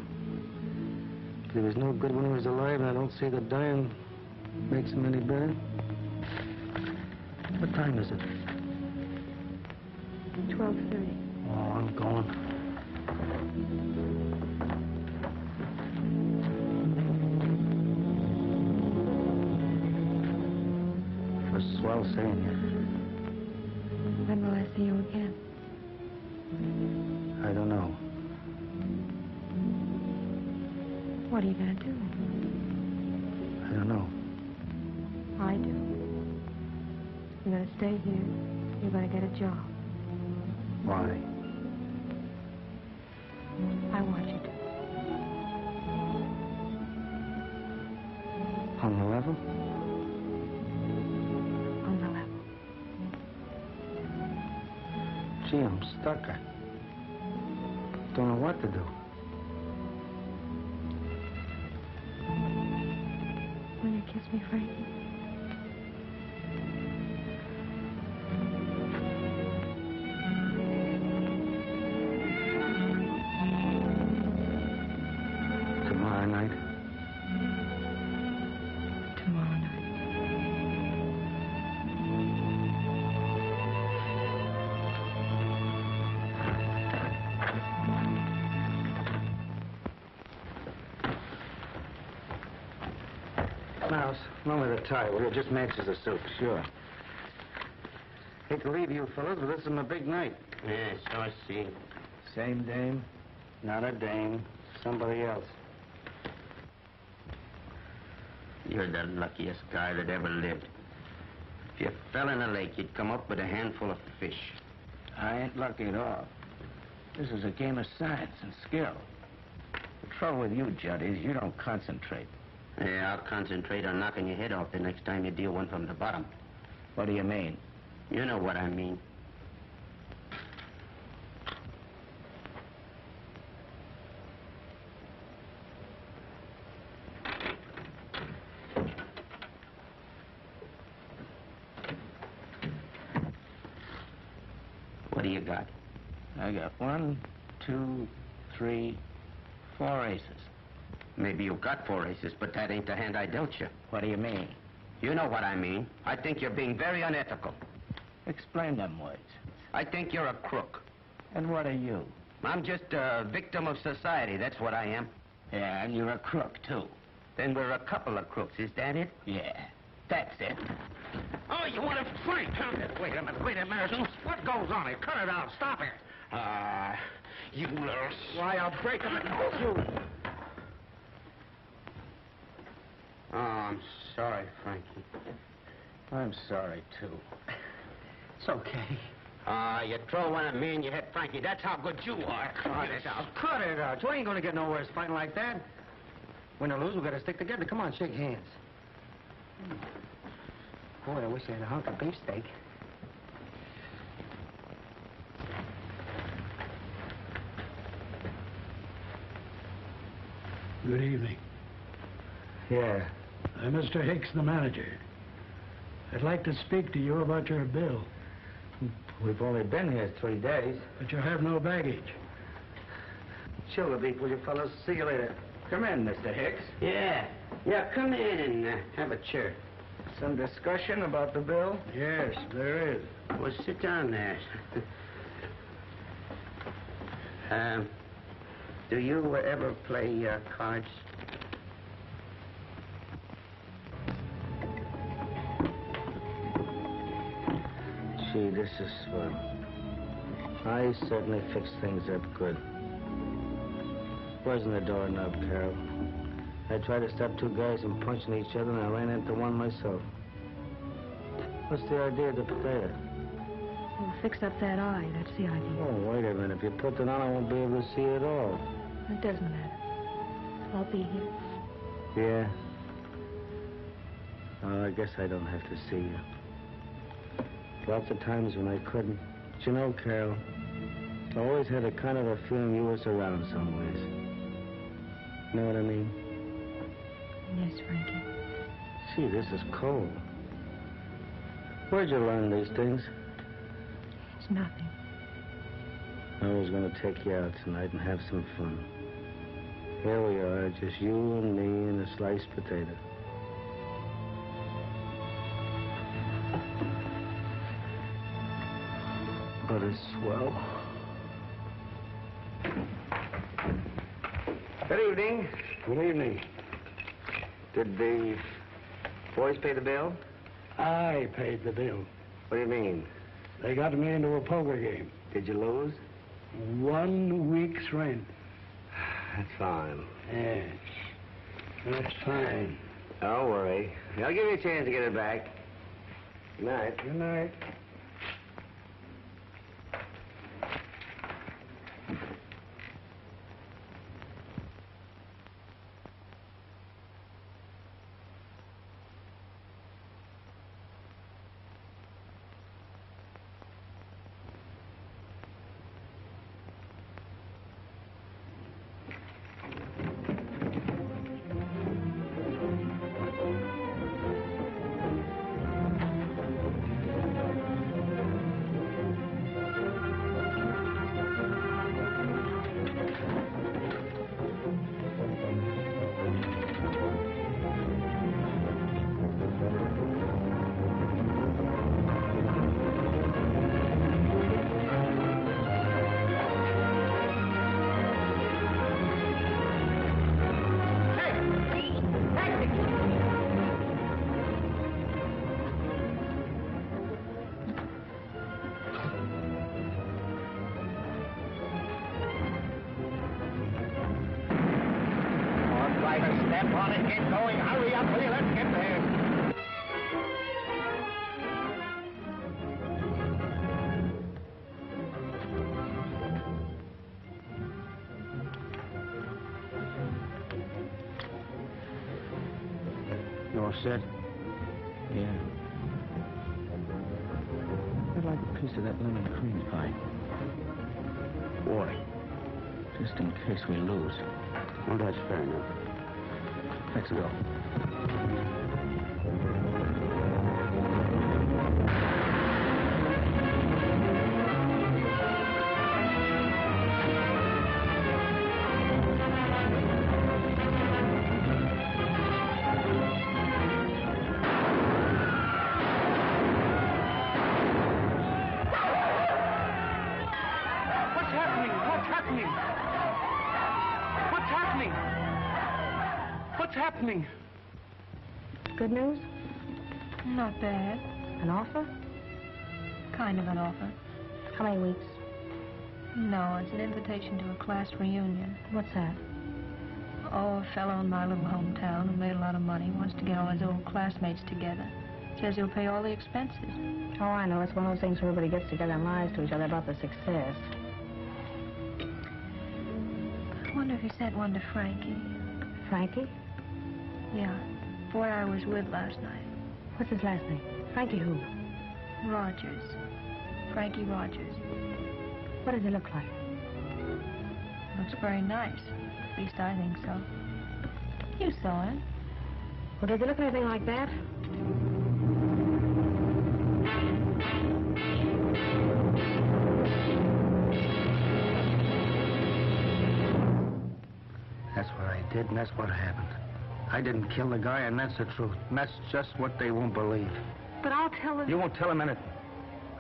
If he was no good when he was alive, and I don't see that dying makes him any better. What time is it? 12:30. Oh, I'm going. It was swell seeing you. When will I see you again? I don't know. What are you going to do? I don't know. I do. You're going to stay here. You're going to get a job. Why? I want you to. On the level? On the level. Gee, I'm stuck. I don't know what to do. kiss me, Frankie? Tomorrow night? Tomorrow night. Mouse, loan me the tie, will you? Just matches the suit. Sure. Hate to leave you fellas, but this is my big night. Yes, I see. Same dame? Not a dame. Somebody else. You're the luckiest guy that ever lived. If you fell in a lake, you'd come up with a handful of fish. I ain't lucky at all. This is a game of science and skill. The trouble with you, Judd, is you don't concentrate. Yeah, I'll concentrate on knocking your head off the next time you deal one from the bottom. What do you mean? You know what I mean. What do you got? I got 1, 2, 3, 4 aces. Maybe you got 4 aces, but that ain't the hand I dealt you. What do you mean? You know what I mean. I think you're being very unethical. Explain them words. I think you're a crook. And what are you? I'm just a victim of society, that's what I am. Yeah, and you're a crook, too. Then we're a couple of crooks, is that it? Yeah, that's it. Oh, you want to fight, huh? Wait a minute. What goes on here? Cut it out. Stop it. You little... Why, I'll break them in two. Oh, I'm sorry, Frankie. I'm sorry, too. It's okay. You throw one at me and you hit Frankie. That's how good you are. Cut it out. Cut it out. You ain't gonna get nowhere fighting like that. Win or lose, we gotta stick together. Come on, shake hands. Boy, I wish I had a hunk of beefsteak. Good evening. Yeah. I'm Mr. Hicks, the manager. I'd like to speak to you about your bill. We've only been here 3 days. But you have no baggage. Chill the beef, will you fellas? See you later. Come in, Mr. Hicks. Yeah, come in and have a chair. Some discussion about the bill? Yes, there is. Well, sit down there. Do you ever play cards? Gee, this is fun. I certainly fixed things up good. Wasn't a doorknob, Carol. I tried to stop 2 guys from punching each other, and I ran into one myself. What's the idea of the potato? Well, fix up that eye. That's the idea. Oh, wait a minute. If you put it on, I won't be able to see it at all. It doesn't matter. I'll be here. Yeah? Oh, I guess I don't have to see you. Lots of times when I couldn't. But you know, Carol, I always had a kind of a feeling you was around some ways. Know what I mean? Yes, Frankie. Gee, this is cold. Where'd you learn these things? It's nothing. I was going to take you out tonight and have some fun. Here we are, just you and me and a sliced potato. But it's swell. Good evening. Good evening. Did the boys pay the bill? I paid the bill. What do you mean? They got me into a poker game. Did you lose? 1 week's rent. That's fine. Yes. That's fine. Don't worry. I'll give you a chance to get it back. Good night. Good night. You all set? Yeah. I'd like a piece of that lemon cream pie. Why? Just in case we lose. Well, that's fair enough. Let's go. What's happening? Good news? Not bad. An offer? Kind of an offer. How many weeks? No, it's an invitation to a class reunion. What's that? Oh, a fellow in my little hometown who made a lot of money wants to get all his old classmates together. Says he'll pay all the expenses. Oh, I know. It's one of those things where everybody gets together and lies to each other about the success. I wonder if he sent one to Frankie. Frankie? Yeah, boy I was with last night. What's his last name? Frankie who? Rogers. Frankie Rogers. What does he look like? Looks very nice. At least I think so. You saw him. Well, does he look anything like that? That's what I did, and that's what happened. I didn't kill the guy, and that's the truth. And that's just what they won't believe. But I'll tell him... You won't tell him anything.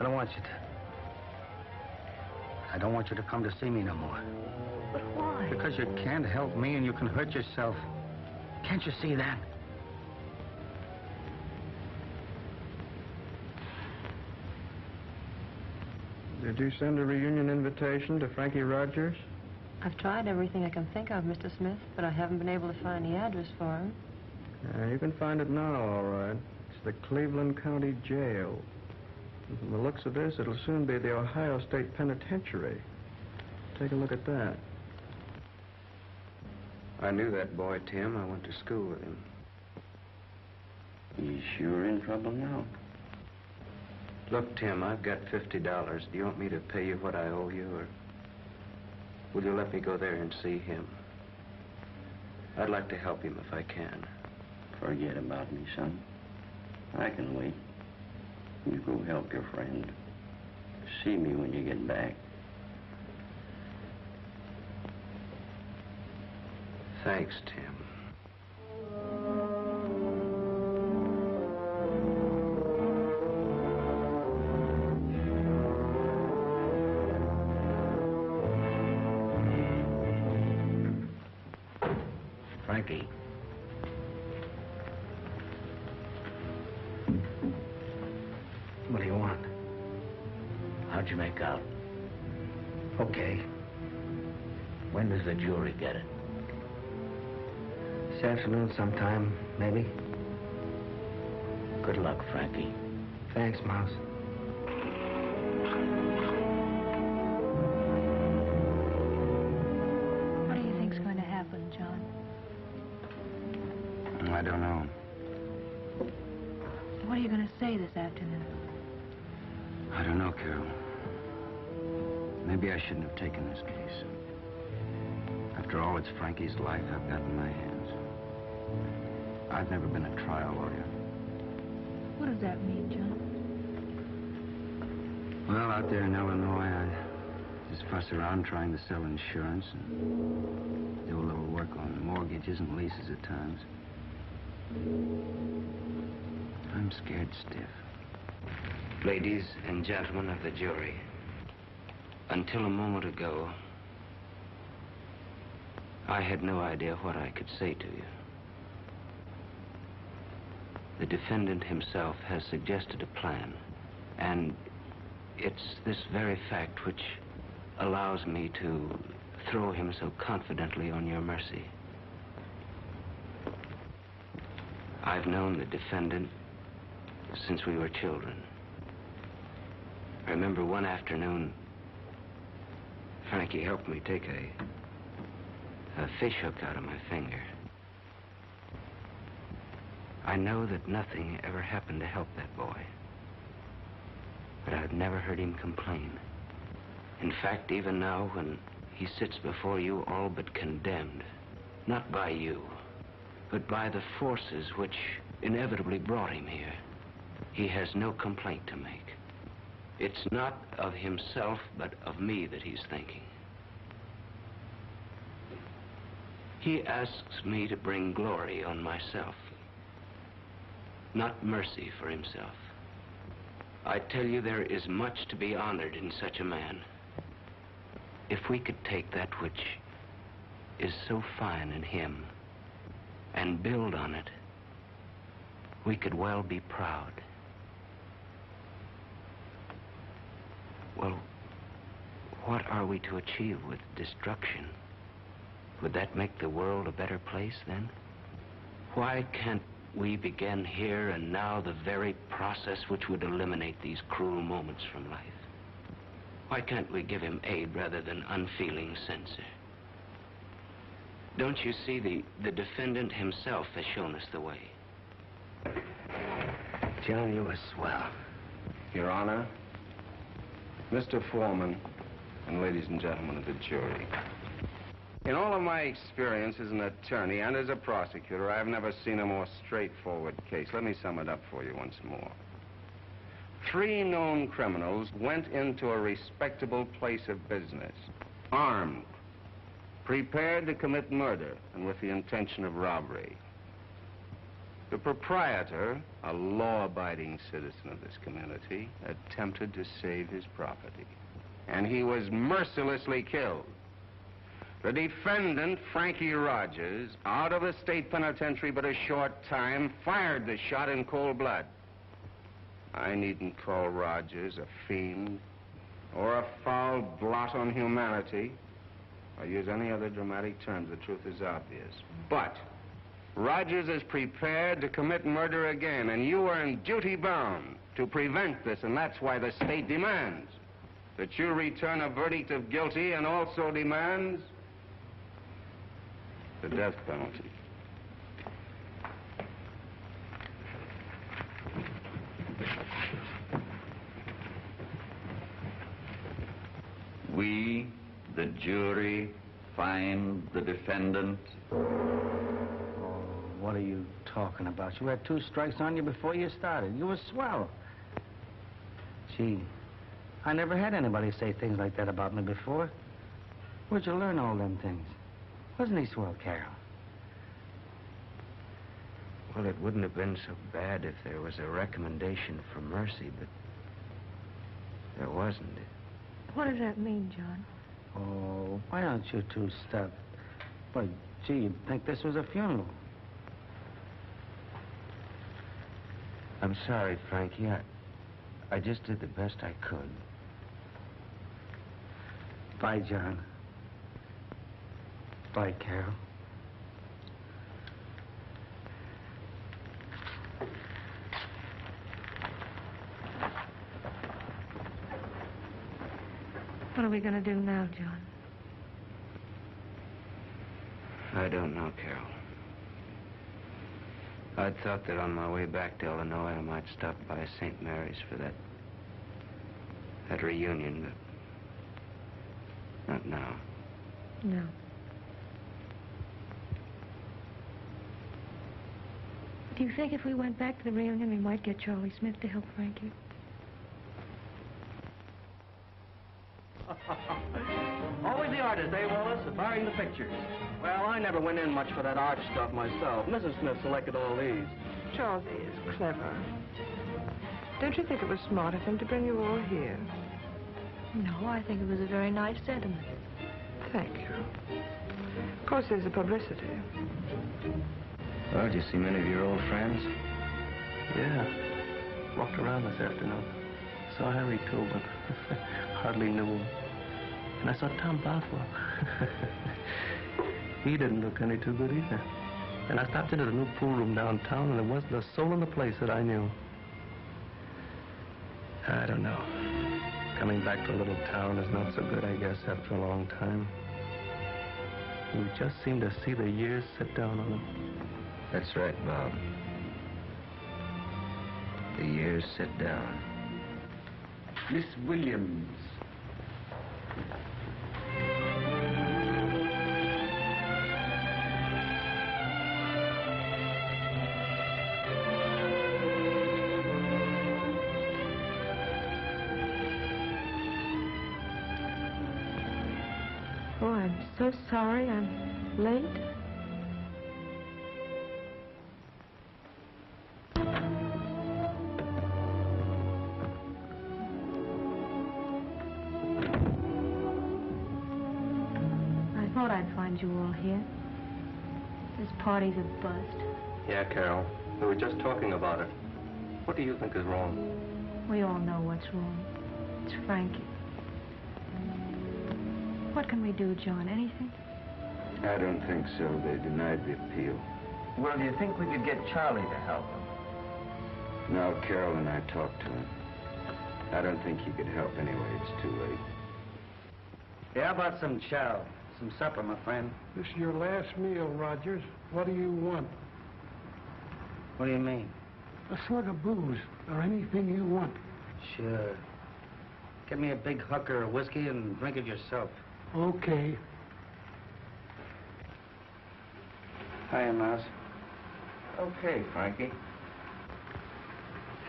I don't want you to. I don't want you to come to see me no more. But why? Because you can't help me, and you can hurt yourself. Can't you see that? Did you send a reunion invitation to Frankie Rogers? I've tried everything I can think of, Mr. Smith, but I haven't been able to find the address for him. You can find it now, all right. It's the Cleveland County Jail. And from the looks of this, it'll soon be the Ohio State Penitentiary. Take a look at that. I knew that boy, Tim. I went to school with him. He's sure in trouble now. Look, Tim, I've got $50. Do you want me to pay you what I owe you, or will you let me go there and see him? I'd like to help him if I can. Forget about me, son. I can wait. You go help your friend. See me when you get back. Thanks, Tim. Frankie. What do you want? How'd you make out? Okay. When does the jury get it? This afternoon sometime, maybe. Good luck, Frankie. Thanks, Mouse. What do you think's going to happen, John? I don't know. What are you going to say this afternoon? I don't know, Carol. Maybe I shouldn't have taken this case. After all, it's Frankie's life I've got in my hands. I've never been a trial lawyer. What does that mean, John? Well, out there in Illinois, I just fuss around trying to sell insurance and do a little work on mortgages and leases at times. I'm scared stiff. Ladies and gentlemen of the jury, until a moment ago, I had no idea what I could say to you. The defendant himself has suggested a plan, and it's this very fact which allows me to throw him so confidently on your mercy. I've known the defendant since we were children. I remember one afternoon, Frankie helped me take a fish hook out of my finger. I know that nothing ever happened to help that boy. But I've never heard him complain. In fact, even now, when he sits before you all but condemned, not by you, but by the forces which inevitably brought him here, he has no complaint to make. It's not of himself, but of me that he's thinking. He asks me to bring glory on myself, not mercy for himself. I tell you, there is much to be honored in such a man. If we could take that which is so fine in him and build on it, we could well be proud. Well, what are we to achieve with destruction? Would that make the world a better place then? Why can't we begin here and now the very process which would eliminate these cruel moments from life? Why can't we give him aid rather than unfeeling censure? Don't you see, the defendant himself has shown us the way. John, you were swell. Your Honor, Mr. Foreman, and ladies and gentlemen of the jury. In all of my experience as an attorney and as a prosecutor, I've never seen a more straightforward case. Let me sum it up for you once more. 3 known criminals went into a respectable place of business, armed, prepared to commit murder, and with the intention of robbery. The proprietor, a law-abiding citizen of this community, attempted to save his property, and he was mercilessly killed. The defendant, Frankie Rogers, out of the state penitentiary but a short time, fired the shot in cold blood. I needn't call Rogers a fiend or a foul blot on humanity. Or use any other dramatic terms. The truth is obvious. But Rogers is prepared to commit murder again, and you are in duty bound to prevent this, and that's why the state demands that you return a verdict of guilty and also demands the death penalty. We, the jury, find the defendant. What are you talking about? You had 2 strikes on you before you started. You were swell. Gee, I never had anybody say things like that about me before. Where'd you learn all them things? Wasn't he swell, Carol? Well, it wouldn't have been so bad if there was a recommendation for mercy, but there wasn't. What does that mean, John? Oh, why don't you 2 stop? But, gee, you'd think this was a funeral. I'm sorry, Frankie. I just did the best I could. Bye, John. Bye, Carol. What are we going to do now, John? I don't know, Carol. I'd thought that on my way back to Illinois, I might stop by St. Mary's for that reunion, but not now. No. Do you think if we went back to the reunion, we might get Charlie Smith to help Frankie? Always the artist, eh, Wallace? Barring the pictures. Well, I never went in much for that art stuff myself. Mrs. Smith selected all these. Charlie is clever. Don't you think it was smart of him to bring you all here? No, I think it was a very nice sentiment. Thank you. Of course, there's the publicity. Well, did you see many of your old friends? Yeah. Walked around this afternoon. Saw Harry Tobin. Hardly knew him. And I saw Tom Bothwell. He didn't look any too good either. And I stopped into the new pool room downtown, and there wasn't a soul in the place that I knew. I don't know. Coming back to a little town is not so good, I guess, after a long time. You just seem to see the years sit down on them. That's right, Bob. The years sit down. Miss Williams. Oh, I'm so sorry I'm late. I thought I'd find you all here. This party's a bust. Yeah, Carol. We were just talking about it. What do you think is wrong? We all know what's wrong. It's Frankie. What can we do, John? Anything? I don't think so. They denied the appeal. Well, do you think we could get Charlie to help him? No, Carol and I talked to him. I don't think he could help anyway. It's too late. Yeah, how about some chow? Some supper, my friend. This is your last meal, Rogers. What do you want? What do you mean? A slug of booze, or anything you want. Sure. Get me a big hooker of whiskey and drink it yourself. Okay. Hiya, Mouse. Okay, Frankie.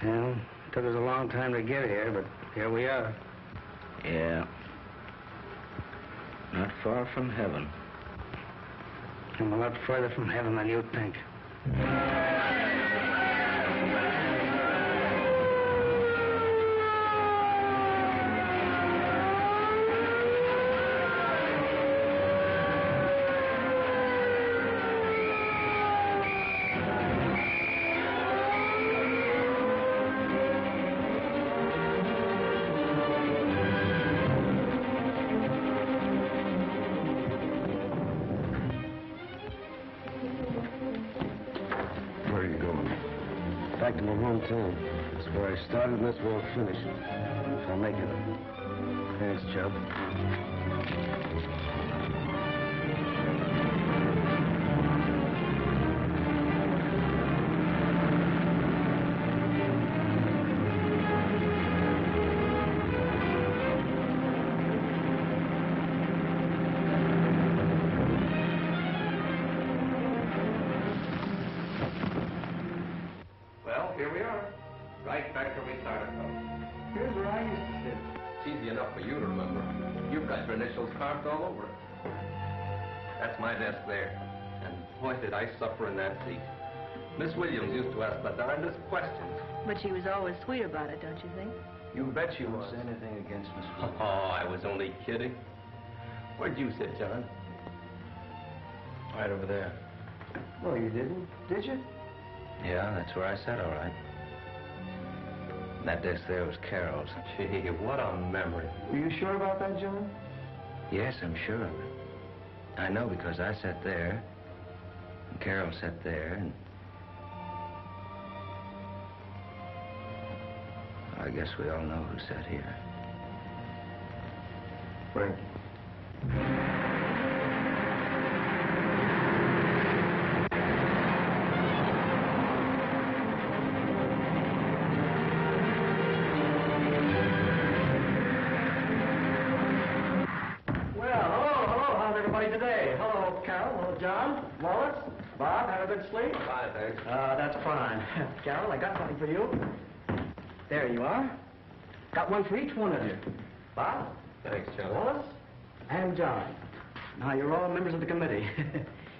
Well, took us a long time to get here, but here we are. Yeah. Not far from heaven. I'm a lot further from heaven than you think. Where are you going? Back to my hometown. That's where I started, and that's where I'll finish. If I make it. Thanks, Joe. Well, here we are. Right back where we started from. Here's where I used to sit. It's easy enough for you to remember. You've got your initials carved all over it. That's my desk there. And boy, did I suffer in that seat. Miss Williams used to ask the darndest questions. But she was always sweet about it, don't you think? You bet she was. Say anything against Miss Williams. Oh, I was only kidding. Where'd you sit, John? Right over there. No, you didn't, did you? Yeah, that's where I sat, all right. That desk there was Carol's. Gee, what a memory. Are you sure about that, John? Yes, I'm sure of it. I know because I sat there, and Carol sat there, and... I guess we all know who sat here. Frank. Today. Hello, Carol. Hello, John. Wallace. Bob, had a good sleep? Fine, thanks. That's fine. Carol, I got something for you. There you are. Got one for each one of you. Bob. Thanks, John. Wallace. And John. Now, you're all members of the committee.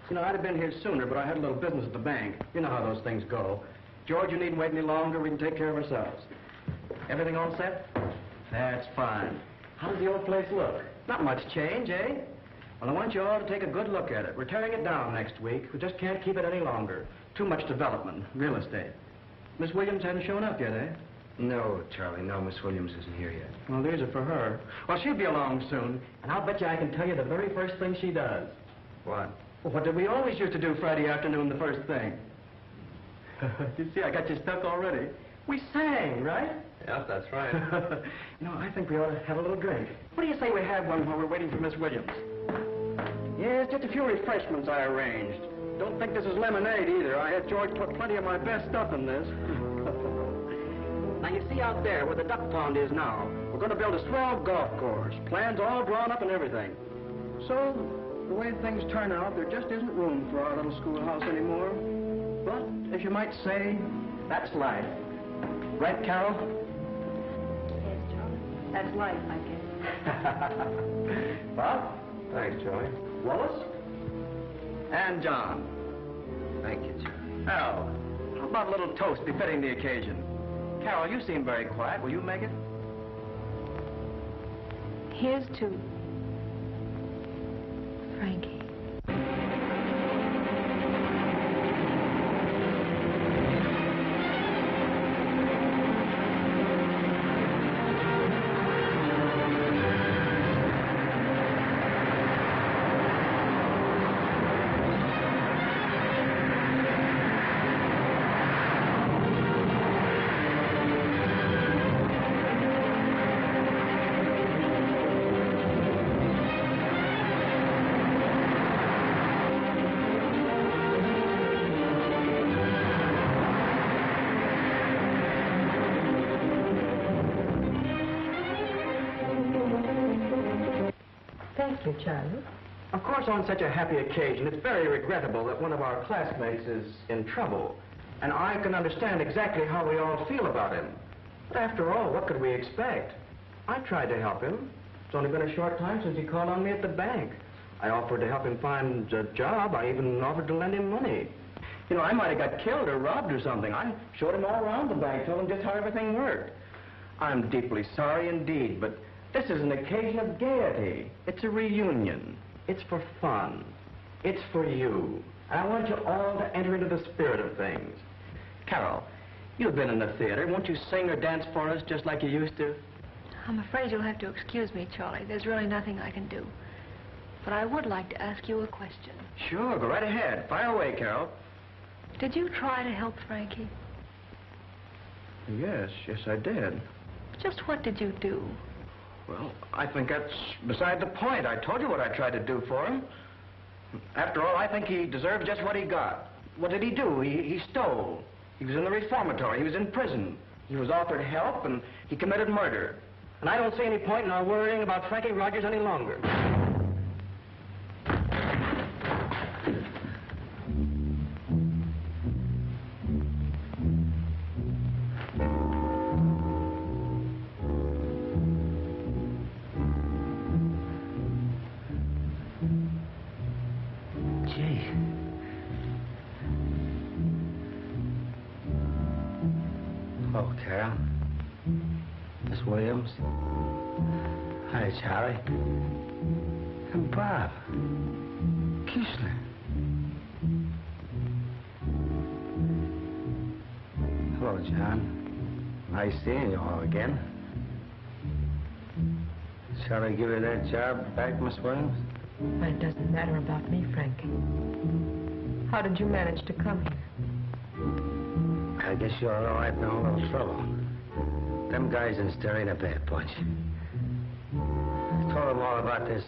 You know, I'd have been here sooner, but I had a little business at the bank. You know how those things go. George, you needn't wait any longer. We can take care of ourselves. Everything all set? That's fine. How does the old place look? Not much change, eh? Well, I want you all to take a good look at it. We're tearing it down next week. We just can't keep it any longer. Too much development, real estate. Miss Williams hasn't shown up yet, eh? No, Charlie, no, Miss Williams isn't here yet. Well, these are for her. Well, she'll be along soon, and I'll bet you I can tell you the very first thing she does. What? Well, what did we always used to do Friday afternoon, the first thing? You see, I got you stuck already. We sang, right? Yep, that's right. You know, I think we ought to have a little drink. What do you say we have one while we're waiting for Miss Williams? Yes, just a few refreshments I arranged. Don't think this is lemonade either. I had George put plenty of my best stuff in this. Now, you see out there where the duck pond is now, we're going to build a swell golf course. Plans all drawn up and everything. So, the way things turn out, there just isn't room for our little schoolhouse anymore. But, as you might say, that's life. Right, Carol? Yes, Charlie. That's life, I guess. Bob? Thanks, Charlie. Wallace? And John. Thank you, Charlie. Al, how about a little toast befitting the occasion? Carol, you seem very quiet. Will you make it? Here's to Frankie. Thank you, Charlie. Of course, on such a happy occasion, it's very regrettable that one of our classmates is in trouble. And I can understand exactly how we all feel about him. But after all, what could we expect? I tried to help him. It's only been a short time since he called on me at the bank. I offered to help him find a job. I even offered to lend him money. You know, I might have got killed or robbed or something. I showed him all around the bank, told him just how everything worked. I'm deeply sorry indeed, but this is an occasion of gaiety. It's a reunion. It's for fun. It's for you. And I want you all to enter into the spirit of things. Carol, you've been in the theater. Won't you sing or dance for us just like you used to? I'm afraid you'll have to excuse me, Charlie. There's really nothing I can do. But I would like to ask you a question. Sure, go right ahead. Fire away, Carol. Did you try to help Frankie? Yes, I did. Just what did you do? Well, I think that's beside the point. I told you what I tried to do for him. After all, I think he deserves just what he got. What did he do? He stole. He was in the reformatory. He was in prison. He was offered help, and he committed murder. And I don't see any point in our worrying about Frankie Rogers any longer. Hello, Carol. Miss Williams. Hi, Charlie. And Bob. Kishner. Hello, John. Nice seeing you all again. Shall I give you that job back, Miss Williams? It doesn't matter about me, Frankie. How did you manage to come here? I guess you all know I've been in a little trouble. Them guys in Sterling a bad bunch. I told them all about this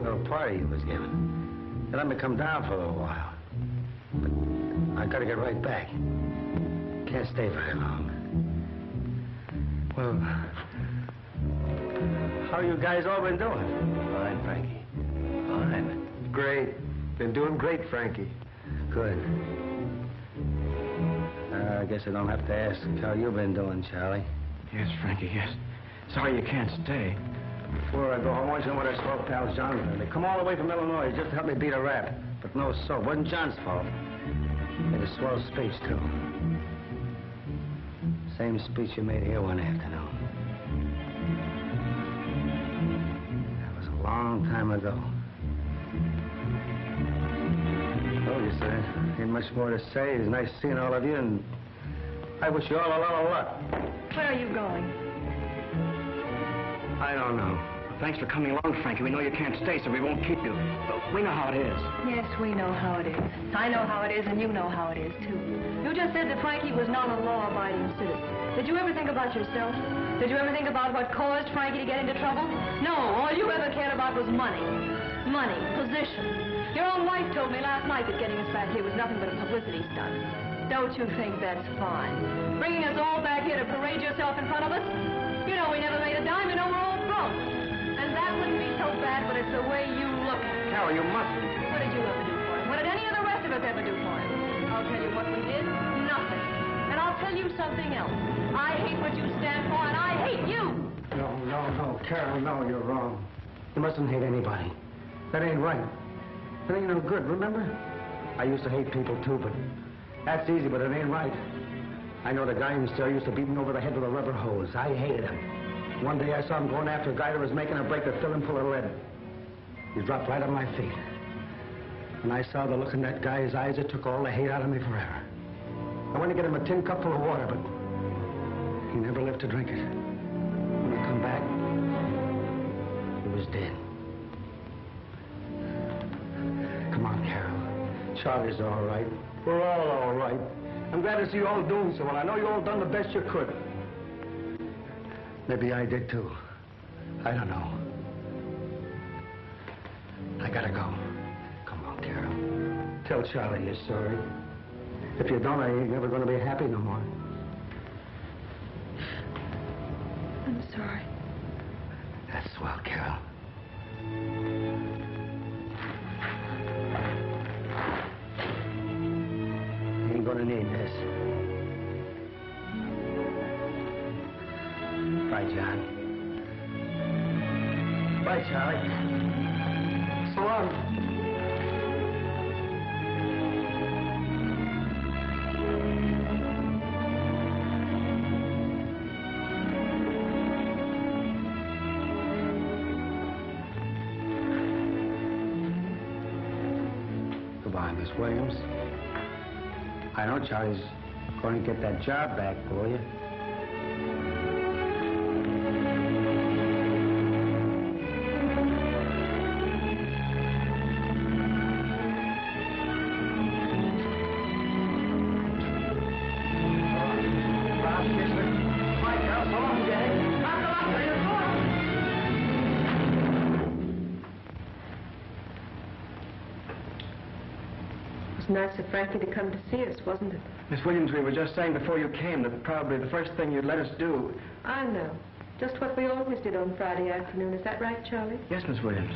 little party he was giving. They let me come down for a little while. But I gotta get right back. Can't stay very long. Well, how you guys all been doing? Fine, Frankie. Fine. Great. Been doing great, Frankie. Good. I guess I don't have to ask how you've been doing, Charlie. Yes, Frankie, yes. Sorry you can't stay. Before I go home, I want you to know what I saw pal John. They come all the way from Illinois just to help me beat a rap. But no soap. Wasn't John's fault. Made a swell speech, too. Same speech you made here one afternoon. That was a long time ago. Told you, sir. Ain't much more to say. It's nice seeing all of you, and I wish you all a lot of luck. Where are you going? I don't know. Thanks for coming along, Frankie. We know you can't stay, so we won't keep you. But we know how it is. Yes, we know how it is. I know how it is, and you know how it is, too. You just said that Frankie was not a law-abiding citizen. Did you ever think about yourself? Did you ever think about what caused Frankie to get into trouble? No, all you ever cared about was money. Money, position. Your own wife told me last night that getting us back here was nothing but a publicity stunt. Don't you think that's fine? Bringing us all back here to parade yourself in front of us? You know we never made a dime, you know we're all broke. And that wouldn't be so bad, but it's the way you look at it. Carol, you mustn't. What did you ever do for him? What did any of the rest of us ever do for him? I'll tell you what we did. Nothing. And I'll tell you something else. I hate what you stand for, and I hate you. No, Carol, no, you're wrong. You mustn't hate anybody. That ain't right. That ain't no good, remember? I used to hate people, too, but that's easy, but it ain't right. I know the guy in there used to beat him over the head with a rubber hose. I hated him. One day I saw him going after a guy that was making a break to fill him full of lead. He dropped right on my feet. When I saw the look in that guy's eyes, it took all the hate out of me forever. I went to get him a tin cup full of water, but he never lived to drink it. When he come back, he was dead. Come on, Carol. Charlie's all right. We're all right. I'm glad to see you all doing so well. I know you all done the best you could. Maybe I did, too. I don't know. I gotta go. Come on, Carol. Tell Charlie you're sorry. If you don't, I ain't never gonna be happy no more. I'm sorry. That's swell, Carol. You ain't gonna need this. Bye, John. Bye, Charlie. So long. Goodbye, Miss Williams. I know Charlie's going to get that job back for you. It was nice of Frankie to come to see us, wasn't it? Miss Williams, we were just saying before you came that probably the first thing you'd let us do... I know. Just what we always did on Friday afternoon. Is that right, Charlie? Yes, Miss Williams.